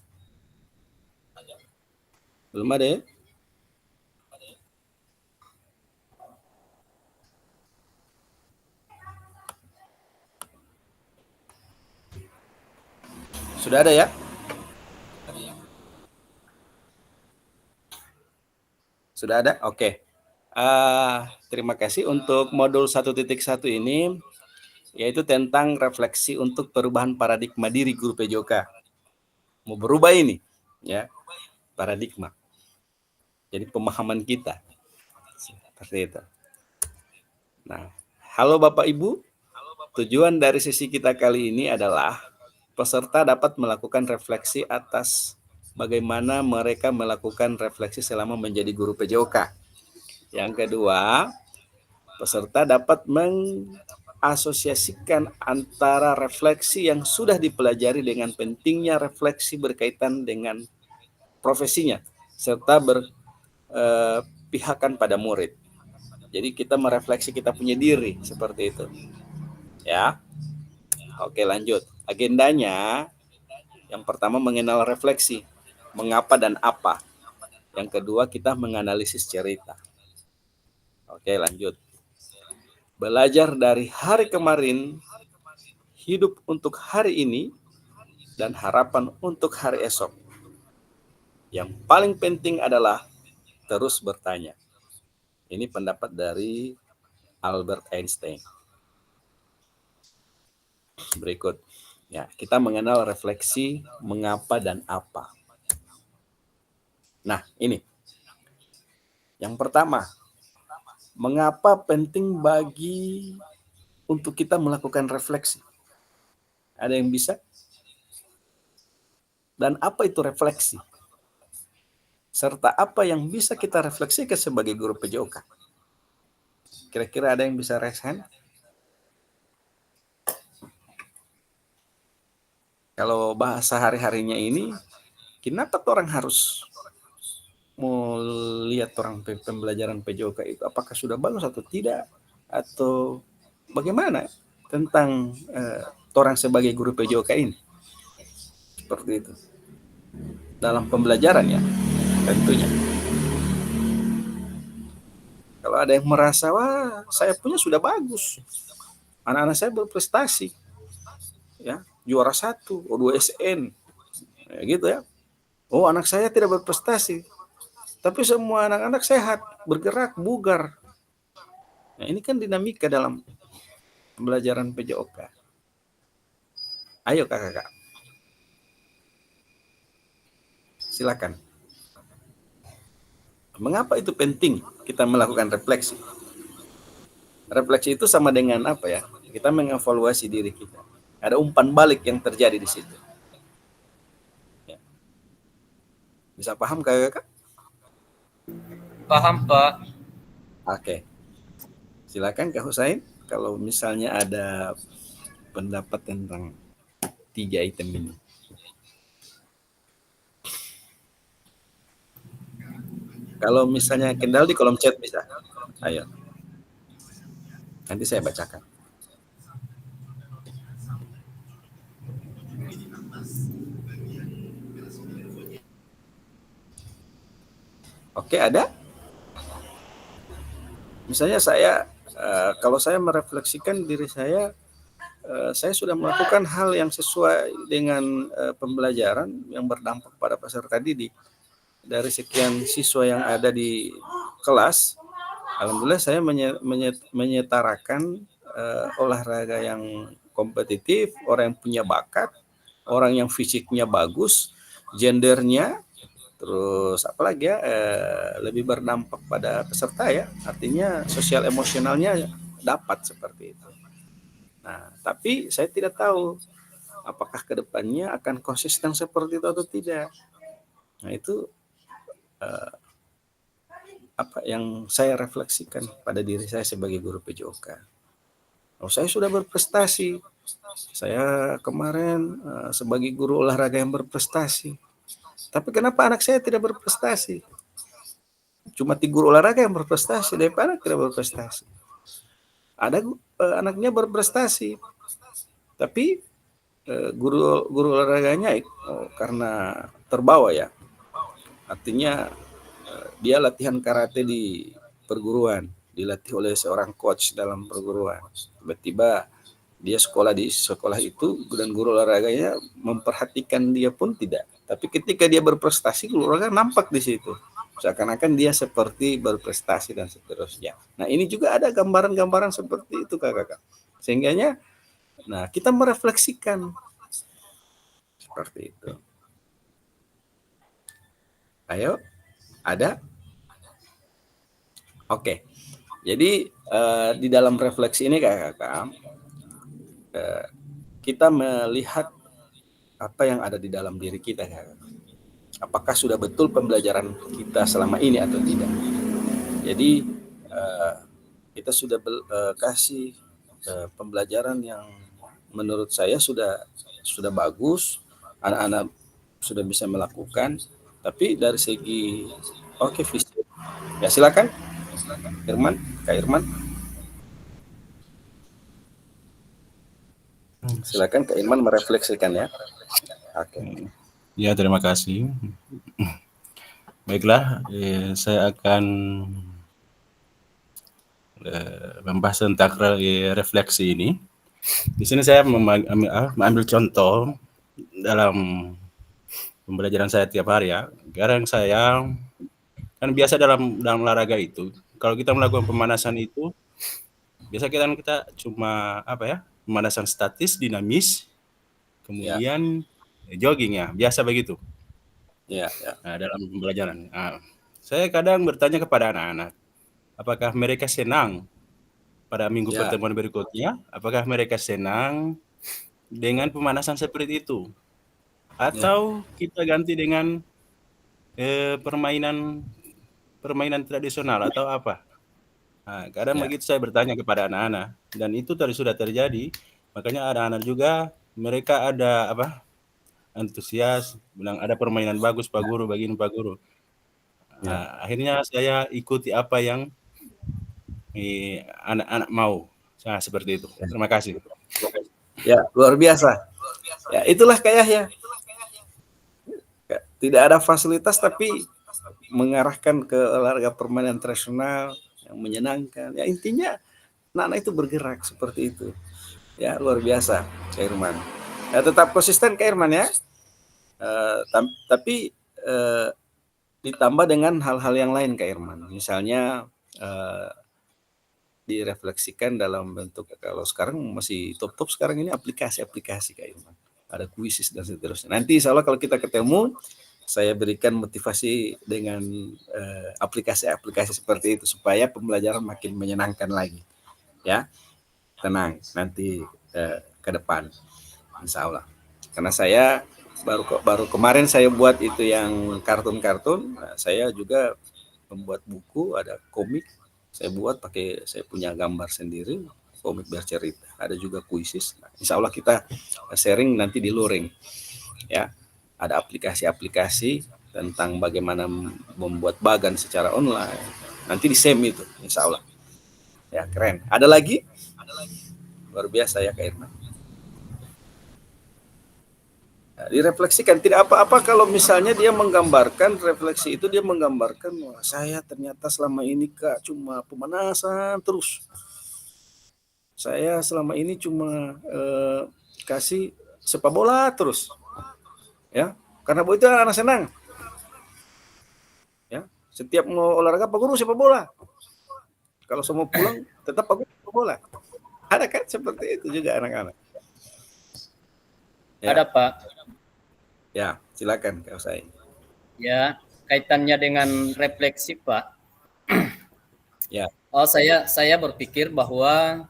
Belum ada ya? Sudah ada ya? Sudah ada? Oke. Terima kasih untuk modul 1.1 ini, yaitu tentang refleksi untuk perubahan paradigma diri guru PJOK. Mau berubah ini, ya, paradigma. Jadi pemahaman kita. Seperti itu. Nah, halo Bapak Ibu. Tujuan dari sesi kita kali ini adalah peserta dapat melakukan refleksi atas bagaimana mereka melakukan refleksi selama menjadi guru PJOK. Yang kedua, peserta dapat mengasosiasikan antara refleksi yang sudah dipelajari dengan pentingnya refleksi berkaitan dengan profesinya, serta berpihakan pada murid. Jadi kita merefleksi kita punya diri, seperti itu. Ya, oke lanjut. Agendanya, yang pertama mengenal refleksi, mengapa dan apa. Yang kedua kita menganalisis cerita. Oke lanjut. Belajar dari hari kemarin, hidup untuk hari ini, dan harapan untuk hari esok. Yang paling penting adalah terus bertanya. Ini pendapat dari Albert Einstein. Berikut. Ya, kita mengenal refleksi, mengapa dan apa. Nah, ini. Yang pertama, mengapa penting bagi untuk kita melakukan refleksi? Ada yang bisa? Dan apa itu refleksi? Serta apa yang bisa kita refleksikan sebagai guru PJOK? Kira-kira ada yang bisa raise hand? Kalau bahasa hari-harinya ini, kenapa orang harus mau lihat orang pembelajaran PJOK itu apakah sudah bagus atau tidak, atau bagaimana tentang orang sebagai guru PJOK ini? Seperti itu. Dalam pembelajaran ya, tentunya. Kalau ada yang merasa, wah saya punya sudah bagus, anak-anak saya berprestasi, ya juara 1, 2 SN, ya, gitu ya. Oh anak saya tidak berprestasi, tapi semua anak-anak sehat, bergerak, bugar. Nah, ini kan dinamika dalam pembelajaran PJOK. Ayo kakak-kakak. Silakan. Mengapa itu penting kita melakukan refleksi? Refleksi itu sama dengan apa ya? Kita mengevaluasi diri kita. Ada umpan balik yang terjadi di situ. Ya. Bisa paham kakak-kakak? Paham, Pak. Oke. Silakan Kak Husain kalau misalnya ada pendapat tentang 3 item ini. Kalau misalnya kendal di kolom chat bisa. Ayo. Nanti saya bacakan. Oke, ada? Misalnya saya, kalau saya merefleksikan diri saya sudah melakukan hal yang sesuai dengan pembelajaran yang berdampak pada peserta didik. Dari sekian siswa yang ada di kelas, alhamdulillah saya menyetarakan olahraga yang kompetitif, orang yang punya bakat, orang yang fisiknya bagus, gendernya, terus apalagi ya, lebih berdampak pada peserta ya, artinya sosial emosionalnya dapat seperti itu. Nah, tapi saya tidak tahu apakah kedepannya akan konsisten seperti itu atau tidak. Nah, itu apa yang saya refleksikan pada diri saya sebagai guru PJOK. Oh, saya sudah berprestasi. Saya kemarin sebagai guru olahraga yang berprestasi. Tapi kenapa anak saya tidak berprestasi? Cuma 3 guru olahraga yang berprestasi, dari anak tidak berprestasi. Ada anaknya berprestasi, tapi guru olahraganya karena terbawa ya. Artinya dia latihan karate di perguruan, dilatih oleh seorang coach dalam perguruan. Tiba-tiba dia sekolah di sekolah itu dan guru olahraganya memperhatikan dia pun tidak. Tapi ketika dia berprestasi, guru olahraga nampak di situ. seakan-akan dia seperti berprestasi dan seterusnya. Nah, ini juga ada gambaran-gambaran seperti itu kakak. Sehingganya, nah kita merefleksikan seperti itu. Ayo, ada? Oke. Jadi di dalam refleksi ini kakak, kita melihat apa yang ada di dalam diri kita kakak. Apakah sudah betul pembelajaran kita selama ini atau tidak? Jadi kita sudah kasih pembelajaran yang menurut saya sudah bagus, anak-anak sudah bisa melakukan, tapi dari segi visi. Ya silakan, Irman, Kak Irman. Silakan Kak Irman merefleksikan ya. Oke. Ya, terima kasih. Baiklah, saya akan membahas tentang refleksi ini. Di sini saya mengambil contoh dalam pembelajaran saya tiap hari ya. Sekarang saya kan biasa dalam olahraga itu, kalau kita melakukan pemanasan itu, biasa kita cuma pemanasan statis, dinamis, kemudian jogging ya, biasa begitu. Ya. Nah, dalam pembelajaran. Saya kadang bertanya kepada anak-anak, apakah mereka senang pada minggu pertemuan berikutnya? Apakah mereka senang dengan pemanasan seperti itu? Atau kita ganti dengan permainan tradisional atau apa? Nah, kadang begitu saya bertanya kepada anak-anak, dan itu sudah terjadi. Makanya anak-anak juga mereka ada antusias, bilang ada permainan bagus Pak Guru, begini Pak Guru. Nah, akhirnya saya ikuti apa yang anak-anak mau. Nah, seperti itu. Terima kasih. Ya, luar biasa. Ya, itulah kayak ya. Tidak ada fasilitas tapi mengarahkan ke olahraga permainan tradisional yang menyenangkan. Ya, intinya anak-anak itu bergerak seperti itu. Ya, luar biasa Kak Irman. Ya, tetap konsisten Kak Irman ya. Tapi ditambah dengan hal-hal yang lain Kak Irman. Misalnya direfleksikan dalam bentuk, kalau sekarang masih top sekarang ini aplikasi-aplikasi Kak Irman. Ada kuisis dan seterusnya. Nanti insya Allah kalau kita ketemu, saya berikan motivasi dengan aplikasi-aplikasi seperti itu supaya pembelajaran makin menyenangkan lagi. Ya, tenang nanti ke depan, insya Allah. Karena saya baru kemarin saya buat itu yang kartun-kartun. Saya juga membuat buku, ada komik. Saya buat saya punya gambar sendiri, komik bercerita. Ada juga kuisis. Nah, insya Allah kita sharing nanti di luring. Ya, ada aplikasi-aplikasi tentang bagaimana membuat bagan secara online. Nanti di SEM itu, insya Allah. Ya, keren. Ada lagi? Luar biasa ya Kak Irman. Nah, direfleksikan, tidak apa-apa kalau misalnya dia menggambarkan, refleksi itu dia menggambarkan, wah saya ternyata selama ini Kak cuma pemanasan terus. Saya selama ini cuma kasih sepak bola terus. Ya, karena itu anak senang. Ya, setiap mau olahraga Pak Guru sepak bola. Kalau semua pulang tetap Pak Guru sepak bola. Ada kan seperti itu juga anak-anak. Ya. Ada Pak. Ya, silakan Kak Usai. Ya, kaitannya dengan refleksi Pak. Ya. Oh, saya berpikir bahwa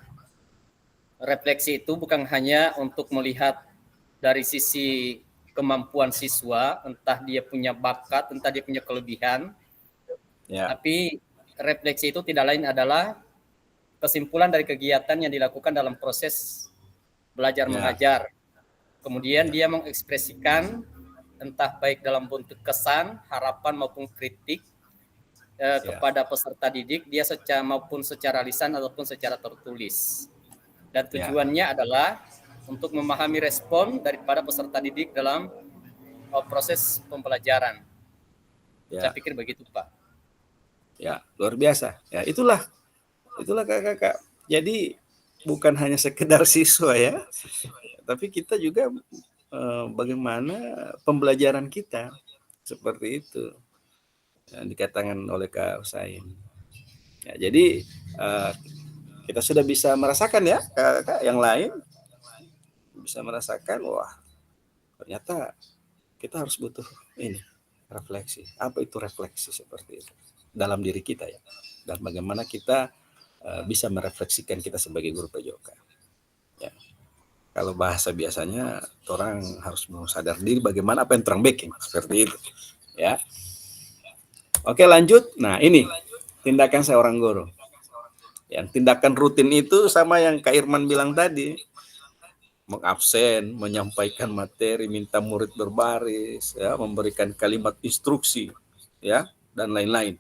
refleksi itu bukan hanya untuk melihat dari sisi kemampuan siswa, entah dia punya bakat, entah dia punya kelebihan. Ya. Tapi refleksi itu tidak lain adalah kesimpulan dari kegiatan yang dilakukan dalam proses belajar mengajar. Kemudian dia mengekspresikan entah baik dalam bentuk kesan, harapan maupun kritik kepada peserta didik, dia maupun secara lisan ataupun secara tertulis. Dan tujuannya adalah untuk memahami respon daripada peserta didik dalam proses pembelajaran. Saya pikir begitu Pak. Ya, luar biasa. Ya, itulah kakak-kakak. Jadi bukan hanya sekedar siswa ya, tapi kita juga bagaimana pembelajaran kita seperti itu. yang dikatakan oleh Kak Usain. Ya, jadi kita sudah bisa merasakan ya, Kak, yang lain bisa merasakan, wah ternyata kita harus butuh ini refleksi. Apa itu refleksi seperti itu dalam diri kita ya, dan bagaimana kita bisa merefleksikan kita sebagai guru PJOK. Ya. Kalau bahasa biasanya orang harus mau sadar diri bagaimana apa yang terang backing seperti itu. Ya. Oke lanjut. Nah ini tindakan seorang guru. Yang tindakan rutin itu sama yang Kak Irman bilang tadi, mengabsen, menyampaikan materi, minta murid berbaris, ya, memberikan kalimat instruksi, ya, dan lain-lain.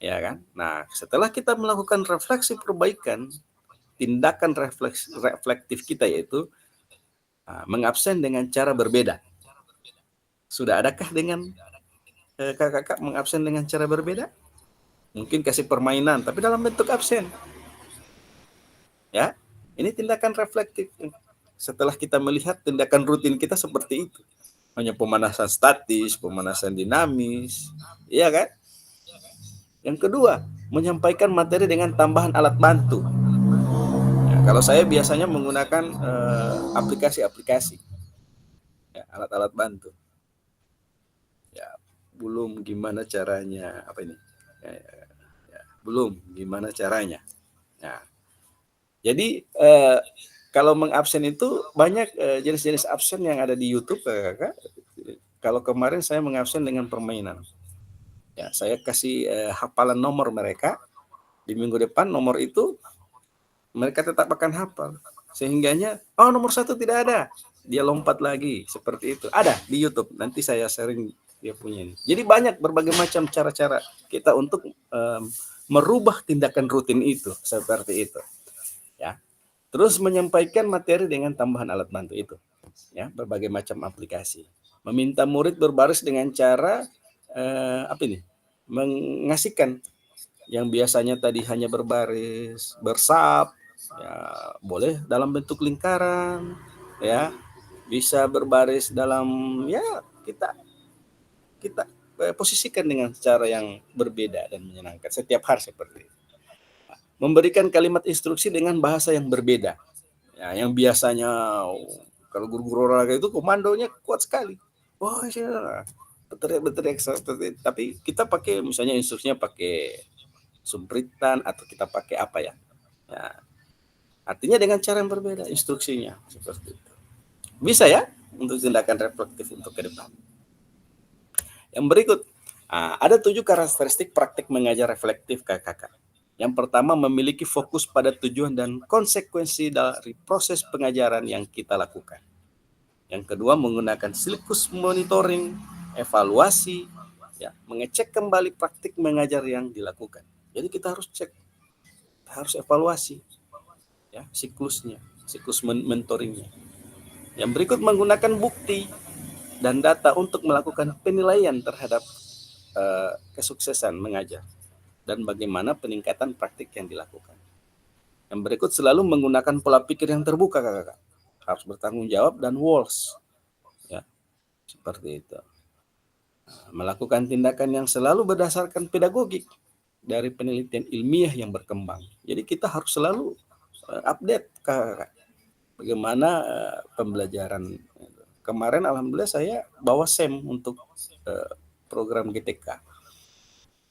Ya kan? Nah, setelah kita melakukan refleksi perbaikan, tindakan reflektif kita yaitu mengabsen dengan cara berbeda. Sudah adakah dengan kakak-kakak mengabsen dengan cara berbeda? Mungkin kasih permainan, tapi dalam bentuk absen. Ya, ini tindakan reflektif. Setelah kita melihat tindakan rutin kita seperti itu, hanya pemanasan statis, pemanasan dinamis, iya kan? Yang kedua, menyampaikan materi dengan tambahan alat bantu. Ya, kalau saya biasanya menggunakan aplikasi-aplikasi, ya, alat-alat bantu. Ya, belum gimana caranya apa ini? Belum gimana caranya. Nah, jadi kalau mengabsen itu banyak jenis-jenis absen yang ada di YouTube, kakak. Kalau kemarin saya mengabsen dengan permainan. Ya, saya kasih hafalan nomor mereka. Di minggu depan nomor itu mereka tetap akan hafal. Sehingganya, oh nomor 1 tidak ada. Dia lompat lagi seperti itu. Ada di YouTube. Nanti saya sharing dia punya ini. Jadi banyak berbagai macam cara-cara kita untuk merubah tindakan rutin itu seperti itu. Ya. Terus menyampaikan materi dengan tambahan alat bantu itu. Ya, berbagai macam aplikasi. Meminta murid berbaris dengan cara mengasihkan yang biasanya tadi hanya berbaris, bersap, ya boleh dalam bentuk lingkaran, ya bisa berbaris dalam ya kita posisikan dengan cara yang berbeda dan menyenangkan setiap hari seperti itu. Memberikan kalimat instruksi dengan bahasa yang berbeda. Ya, yang biasanya kalau guru-guru olahraga itu komandonya kuat sekali. Wah, berteriak seperti itu. Tapi kita pakai misalnya instruksinya pakai sumpritan atau kita pakai apa ya? Ya. Artinya dengan cara yang berbeda instruksinya seperti itu. Bisa ya untuk tindakan reflektif untuk ke depan. Yang berikut, ada 7 karakteristik praktik mengajar reflektif kakak. Yang pertama, memiliki fokus pada tujuan dan konsekuensi dari proses pengajaran yang kita lakukan. Yang kedua, menggunakan siklus monitoring, evaluasi, ya, mengecek kembali praktik mengajar yang dilakukan. Jadi kita harus cek, harus evaluasi, ya, siklusnya, siklus mentoringnya. Yang berikut, menggunakan bukti dan data untuk melakukan penilaian terhadap kesuksesan mengajar dan bagaimana peningkatan praktik yang dilakukan. Yang berikut, selalu menggunakan pola pikir yang terbuka, kakak. Harus bertanggung jawab dan WOLS, ya, seperti itu. Melakukan tindakan yang selalu berdasarkan pedagogik dari penelitian ilmiah yang berkembang. Jadi kita harus selalu update, kakak. Bagaimana pembelajaran. Kemarin alhamdulillah saya bawa SEM untuk program GTK.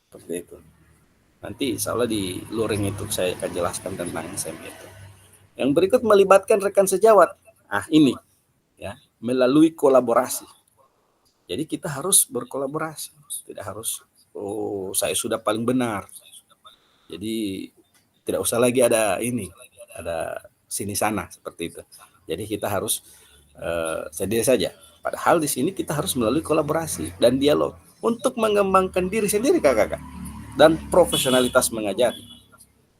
Seperti itu. Nanti insya Allah di luring itu saya akan jelaskan tentang SEM itu. Yang berikut, melibatkan rekan sejawat. Ini ya, melalui kolaborasi. Jadi kita harus berkolaborasi. Tidak harus saya sudah paling benar. Jadi tidak usah lagi ada sini sana seperti itu. Jadi kita harus sendiri saja. Padahal di sini kita harus melalui kolaborasi dan dialog untuk mengembangkan diri sendiri, kakak, dan profesionalitas mengajar.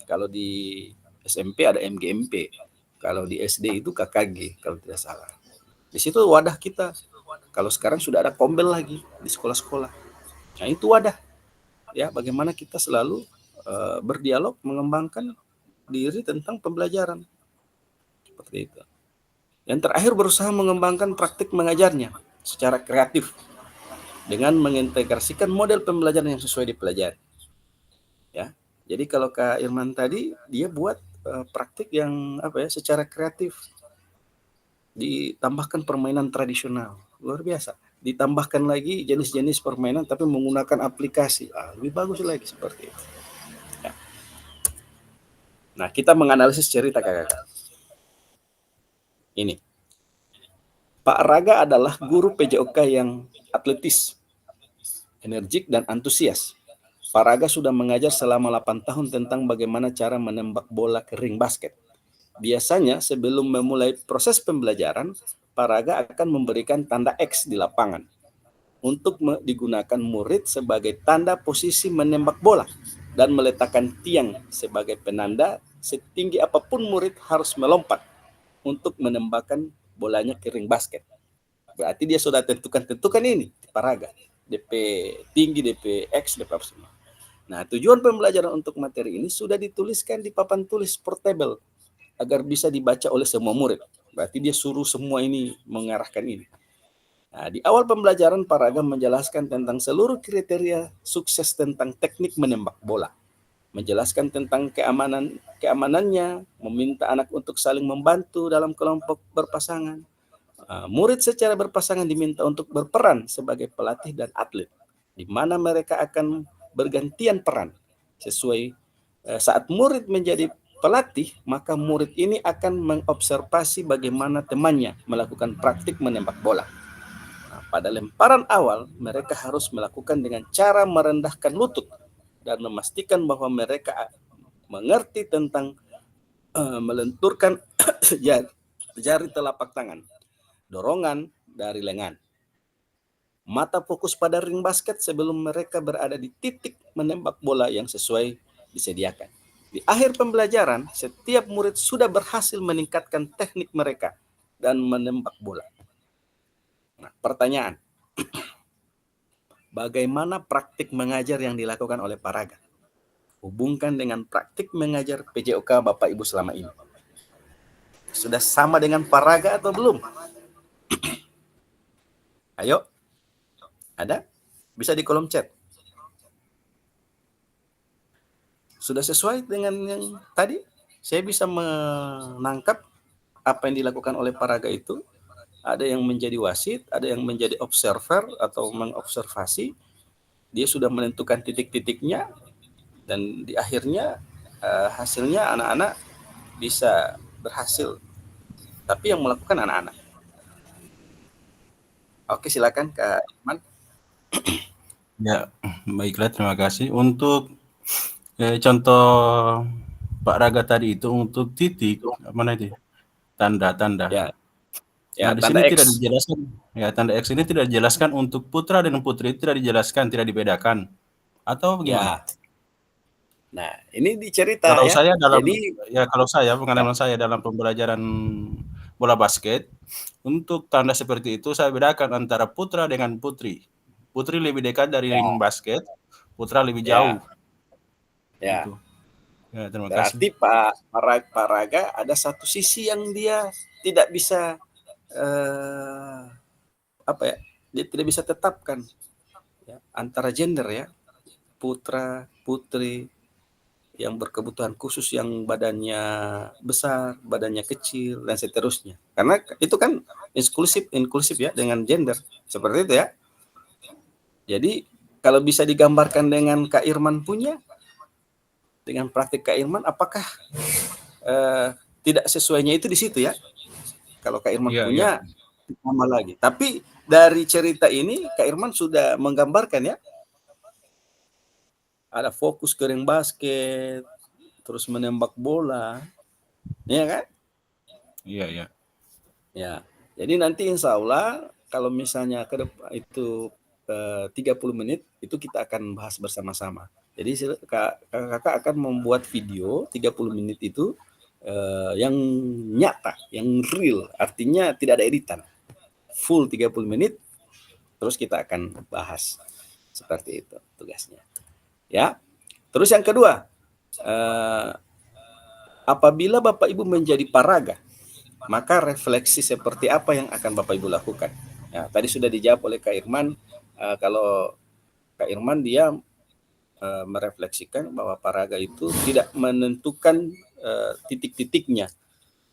Kalau di SMP ada MGMP, kalau di SD itu KKG kalau tidak salah. Di situ wadah kita. Kalau sekarang sudah ada kombel lagi di sekolah-sekolah. Nah itu wadah. Ya, bagaimana kita selalu berdialog mengembangkan diri tentang pembelajaran. Seperti itu. Yang terakhir, berusaha mengembangkan praktik mengajarnya secara kreatif. dengan mengintegrasikan model pembelajaran yang sesuai dipelajari. Ya. Jadi kalau Kak Irman tadi dia buat praktik yang secara kreatif, ditambahkan permainan tradisional, luar biasa. Ditambahkan lagi jenis-jenis permainan tapi menggunakan aplikasi, lebih bagus lagi seperti itu. Ya. Nah, kita menganalisis cerita kakak-kakak. Ini, Pak Raga adalah guru PJOK yang atletis, energik dan antusias. Pak Raga sudah mengajar selama 8 tahun tentang bagaimana cara menembak bola ke ring basket. Biasanya sebelum memulai proses pembelajaran, Pak Raga akan memberikan tanda X di lapangan untuk digunakan murid sebagai tanda posisi menembak bola dan meletakkan tiang sebagai penanda setinggi apapun murid harus melompat untuk menembakkan bolanya ke ring basket. Berarti dia sudah tentukan ini Pak Raga. DP tinggi, DP X, DP apa semua. Nah, tujuan pembelajaran untuk materi ini sudah dituliskan di papan tulis portable agar bisa dibaca oleh semua murid. Berarti dia suruh semua ini mengarahkan ini. Nah, di awal pembelajaran Pak Raga menjelaskan tentang seluruh kriteria sukses tentang teknik menembak bola. Menjelaskan tentang keamanannya, meminta anak untuk saling membantu dalam kelompok berpasangan. Murid secara berpasangan diminta untuk berperan sebagai pelatih dan atlet, di mana mereka akan bergantian peran sesuai saat murid menjadi pelatih, maka murid ini akan mengobservasi bagaimana temannya melakukan praktik menembak bola. Nah, pada lemparan awal, mereka harus melakukan dengan cara merendahkan lutut dan memastikan bahwa mereka mengerti tentang melenturkan jari telapak tangan, dorongan dari lengan. Mata fokus pada ring basket sebelum mereka berada di titik menembak bola yang sesuai disediakan. Di akhir pembelajaran, setiap murid sudah berhasil meningkatkan teknik mereka dan menembak bola. Nah, pertanyaan. Bagaimana praktik mengajar yang dilakukan oleh Pak Raga? Hubungkan dengan praktik mengajar PJOK Bapak Ibu selama ini. Sudah sama dengan Pak Raga atau belum? Ayo. Ada? Bisa di kolom chat. Sudah sesuai dengan yang tadi? Saya bisa menangkap apa yang dilakukan oleh Pak Raga itu. Ada yang menjadi wasit, ada yang menjadi observer atau mengobservasi. Dia sudah menentukan titik-titiknya, dan di akhirnya hasilnya anak-anak bisa berhasil. Tapi yang melakukan anak-anak. Oke, silakan Kak Irman. Ya, baiklah, terima kasih. Untuk contoh Pak Raga tadi itu untuk titik, mana itu? Tanda-tanda. Ya, di tanda sini X. tidak dijelaskan. Ya, tanda X ini tidak dijelaskan untuk putra dan putri, tidak dijelaskan, tidak dibedakan. Atau bagaimana? Ya. Nah, ini dicerita Kalau ya. saya dalam Jadi pengalaman saya dalam pembelajaran bola basket, untuk tanda seperti itu saya bedakan antara putra dengan putri. Putri lebih dekat dari ring basket, putra lebih jauh. Ya. Gitu. Ya, terima Berarti kasih. Pak Raga ada satu sisi yang dia tidak bisa dia tidak bisa tetapkan ya, antara gender ya, putra, putri, yang berkebutuhan khusus, yang badannya besar, badannya kecil, dan seterusnya. Karena itu kan inklusif ya dengan gender. Seperti itu ya. Jadi kalau bisa digambarkan dengan Kak Irman punya, dengan praktik Kak Irman, apakah tidak sesuainya itu di situ ya? Kalau Kak Irman punya, sama lagi. Tapi dari cerita ini, Kak Irman sudah menggambarkan ya, ada fokus ke ring basket, terus menembak bola, ya kan? Iya. Ya, jadi nanti insya Allah kalau misalnya ke depan itu 30 menit itu kita akan bahas bersama-sama. Jadi kakak akan membuat video 30 menit itu yang nyata, yang real, artinya tidak ada editan. Full 30 menit, terus kita akan bahas. Seperti itu tugasnya. Ya. Terus yang kedua, apabila Bapak Ibu menjadi Pak Raga, maka refleksi seperti apa yang akan Bapak Ibu lakukan? Ya, tadi sudah dijawab oleh Kak Irman, kalau Kak Irman dia merefleksikan bahwa paraga itu tidak menentukan titik-titiknya.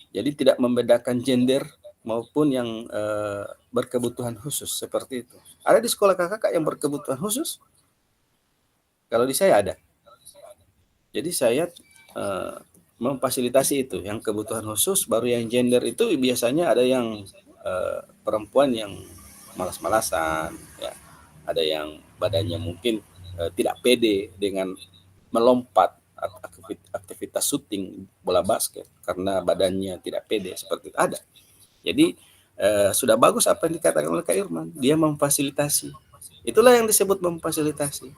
Jadi tidak membedakan gender maupun yang berkebutuhan khusus seperti itu. Ada di sekolah kakak yang berkebutuhan khusus? Kalau di saya ada. Jadi saya memfasilitasi itu, yang kebutuhan khusus, baru yang gender itu biasanya ada yang perempuan yang malas-malasan, ya. Ada yang badannya mungkin tidak pede dengan melompat aktivitas syuting bola basket karena badannya tidak pede, seperti itu ada. Jadi sudah bagus apa yang dikatakan oleh Kak Irman, dia memfasilitasi. Itulah yang disebut memfasilitasi.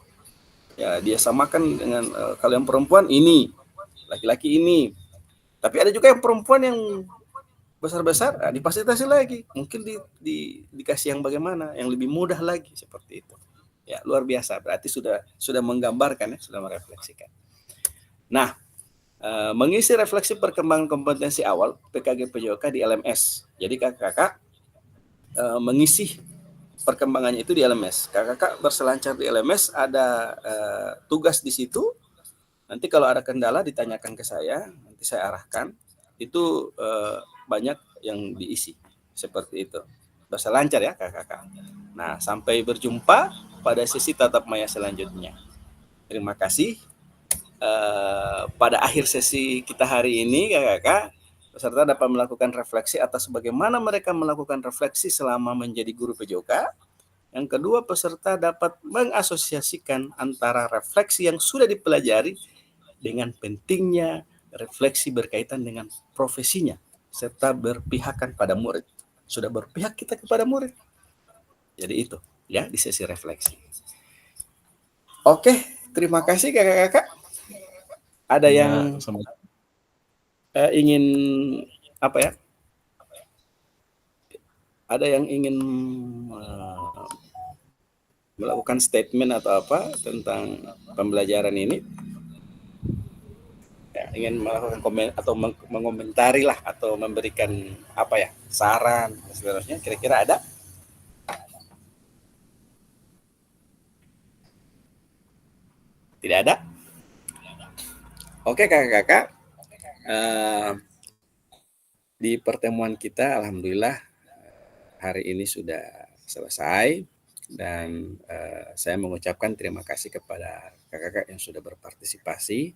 Ya, dia samakan dengan kalau yang perempuan ini, laki-laki ini. Tapi ada juga yang perempuan yang besar-besar, difasilitasi lagi. Mungkin dikasih yang bagaimana, yang lebih mudah lagi, seperti itu. Ya, luar biasa. Berarti sudah menggambarkan ya, sudah merefleksikan. Nah, mengisi refleksi perkembangan kompetensi awal PKG PJOK di LMS. Jadi kakak-kakak mengisi perkembangannya itu di LMS. Kakak-kakak berselancar di LMS, ada tugas di situ. Nanti kalau ada kendala ditanyakan ke saya, nanti saya arahkan. Itu banyak yang diisi seperti itu. Berselancar ya kakak-kakak. Nah, sampai berjumpa pada sesi tatap maya selanjutnya. Terima kasih. Pada akhir sesi kita hari ini kakak-kakak, peserta dapat melakukan refleksi atas bagaimana mereka melakukan refleksi selama menjadi guru PJOK. Yang kedua, peserta dapat mengasosiasikan antara refleksi yang sudah dipelajari dengan pentingnya refleksi berkaitan dengan profesinya, serta berpihakan pada murid. Sudah berpihak kita kepada murid. Jadi itu ya di sesi refleksi. Oke, terima kasih kakak-kakak. Ada yang ingin apa ya? Ada yang ingin melakukan statement atau apa tentang pembelajaran ini? Ya, ingin melakukan komen atau mengomentari lah atau memberikan apa ya, saran dan seterusnya, kira-kira ada? Tidak ada? Oke kakak-kakak, di pertemuan kita alhamdulillah hari ini sudah selesai, dan saya mengucapkan terima kasih kepada kakak-kakak yang sudah berpartisipasi.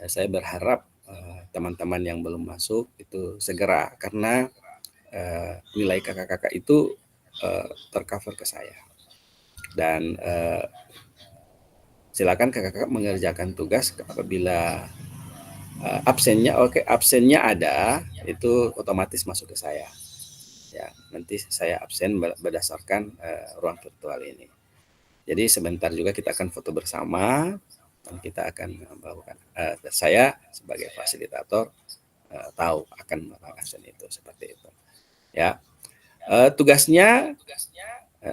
Saya berharap teman-teman yang belum masuk itu segera, karena nilai kakak-kakak itu tercover ke saya. Dan silakan kakak-kakak mengerjakan tugas. Apabila absennya ada, itu otomatis masuk ke saya. Ya, nanti saya absen berdasarkan ruang virtual ini. Jadi sebentar juga kita akan foto bersama, dan kita akan melakukan. Saya sebagai fasilitator tahu akan melakukan absen itu, seperti itu. Ya, tugasnya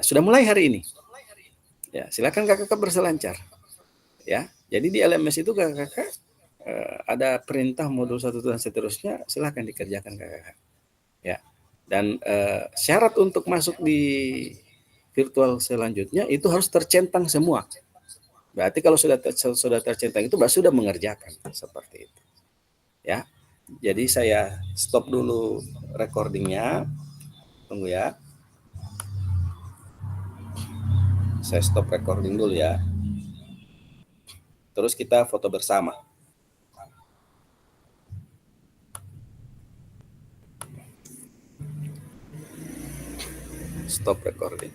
sudah mulai hari ini. Ya, silakan kakak-kakak berselancar. Ya, jadi di LMS itu kakak-kakak ada perintah modul 1 dan seterusnya, silakan dikerjakan kakak-kakak. Ya, dan syarat untuk masuk di virtual selanjutnya itu harus tercentang semua. Berarti kalau sudah tercentang itu berarti sudah mengerjakan, seperti itu. Ya, jadi saya stop dulu recordingnya, tunggu ya. Saya stop recording dulu ya. Terus kita foto bersama. Stop recording.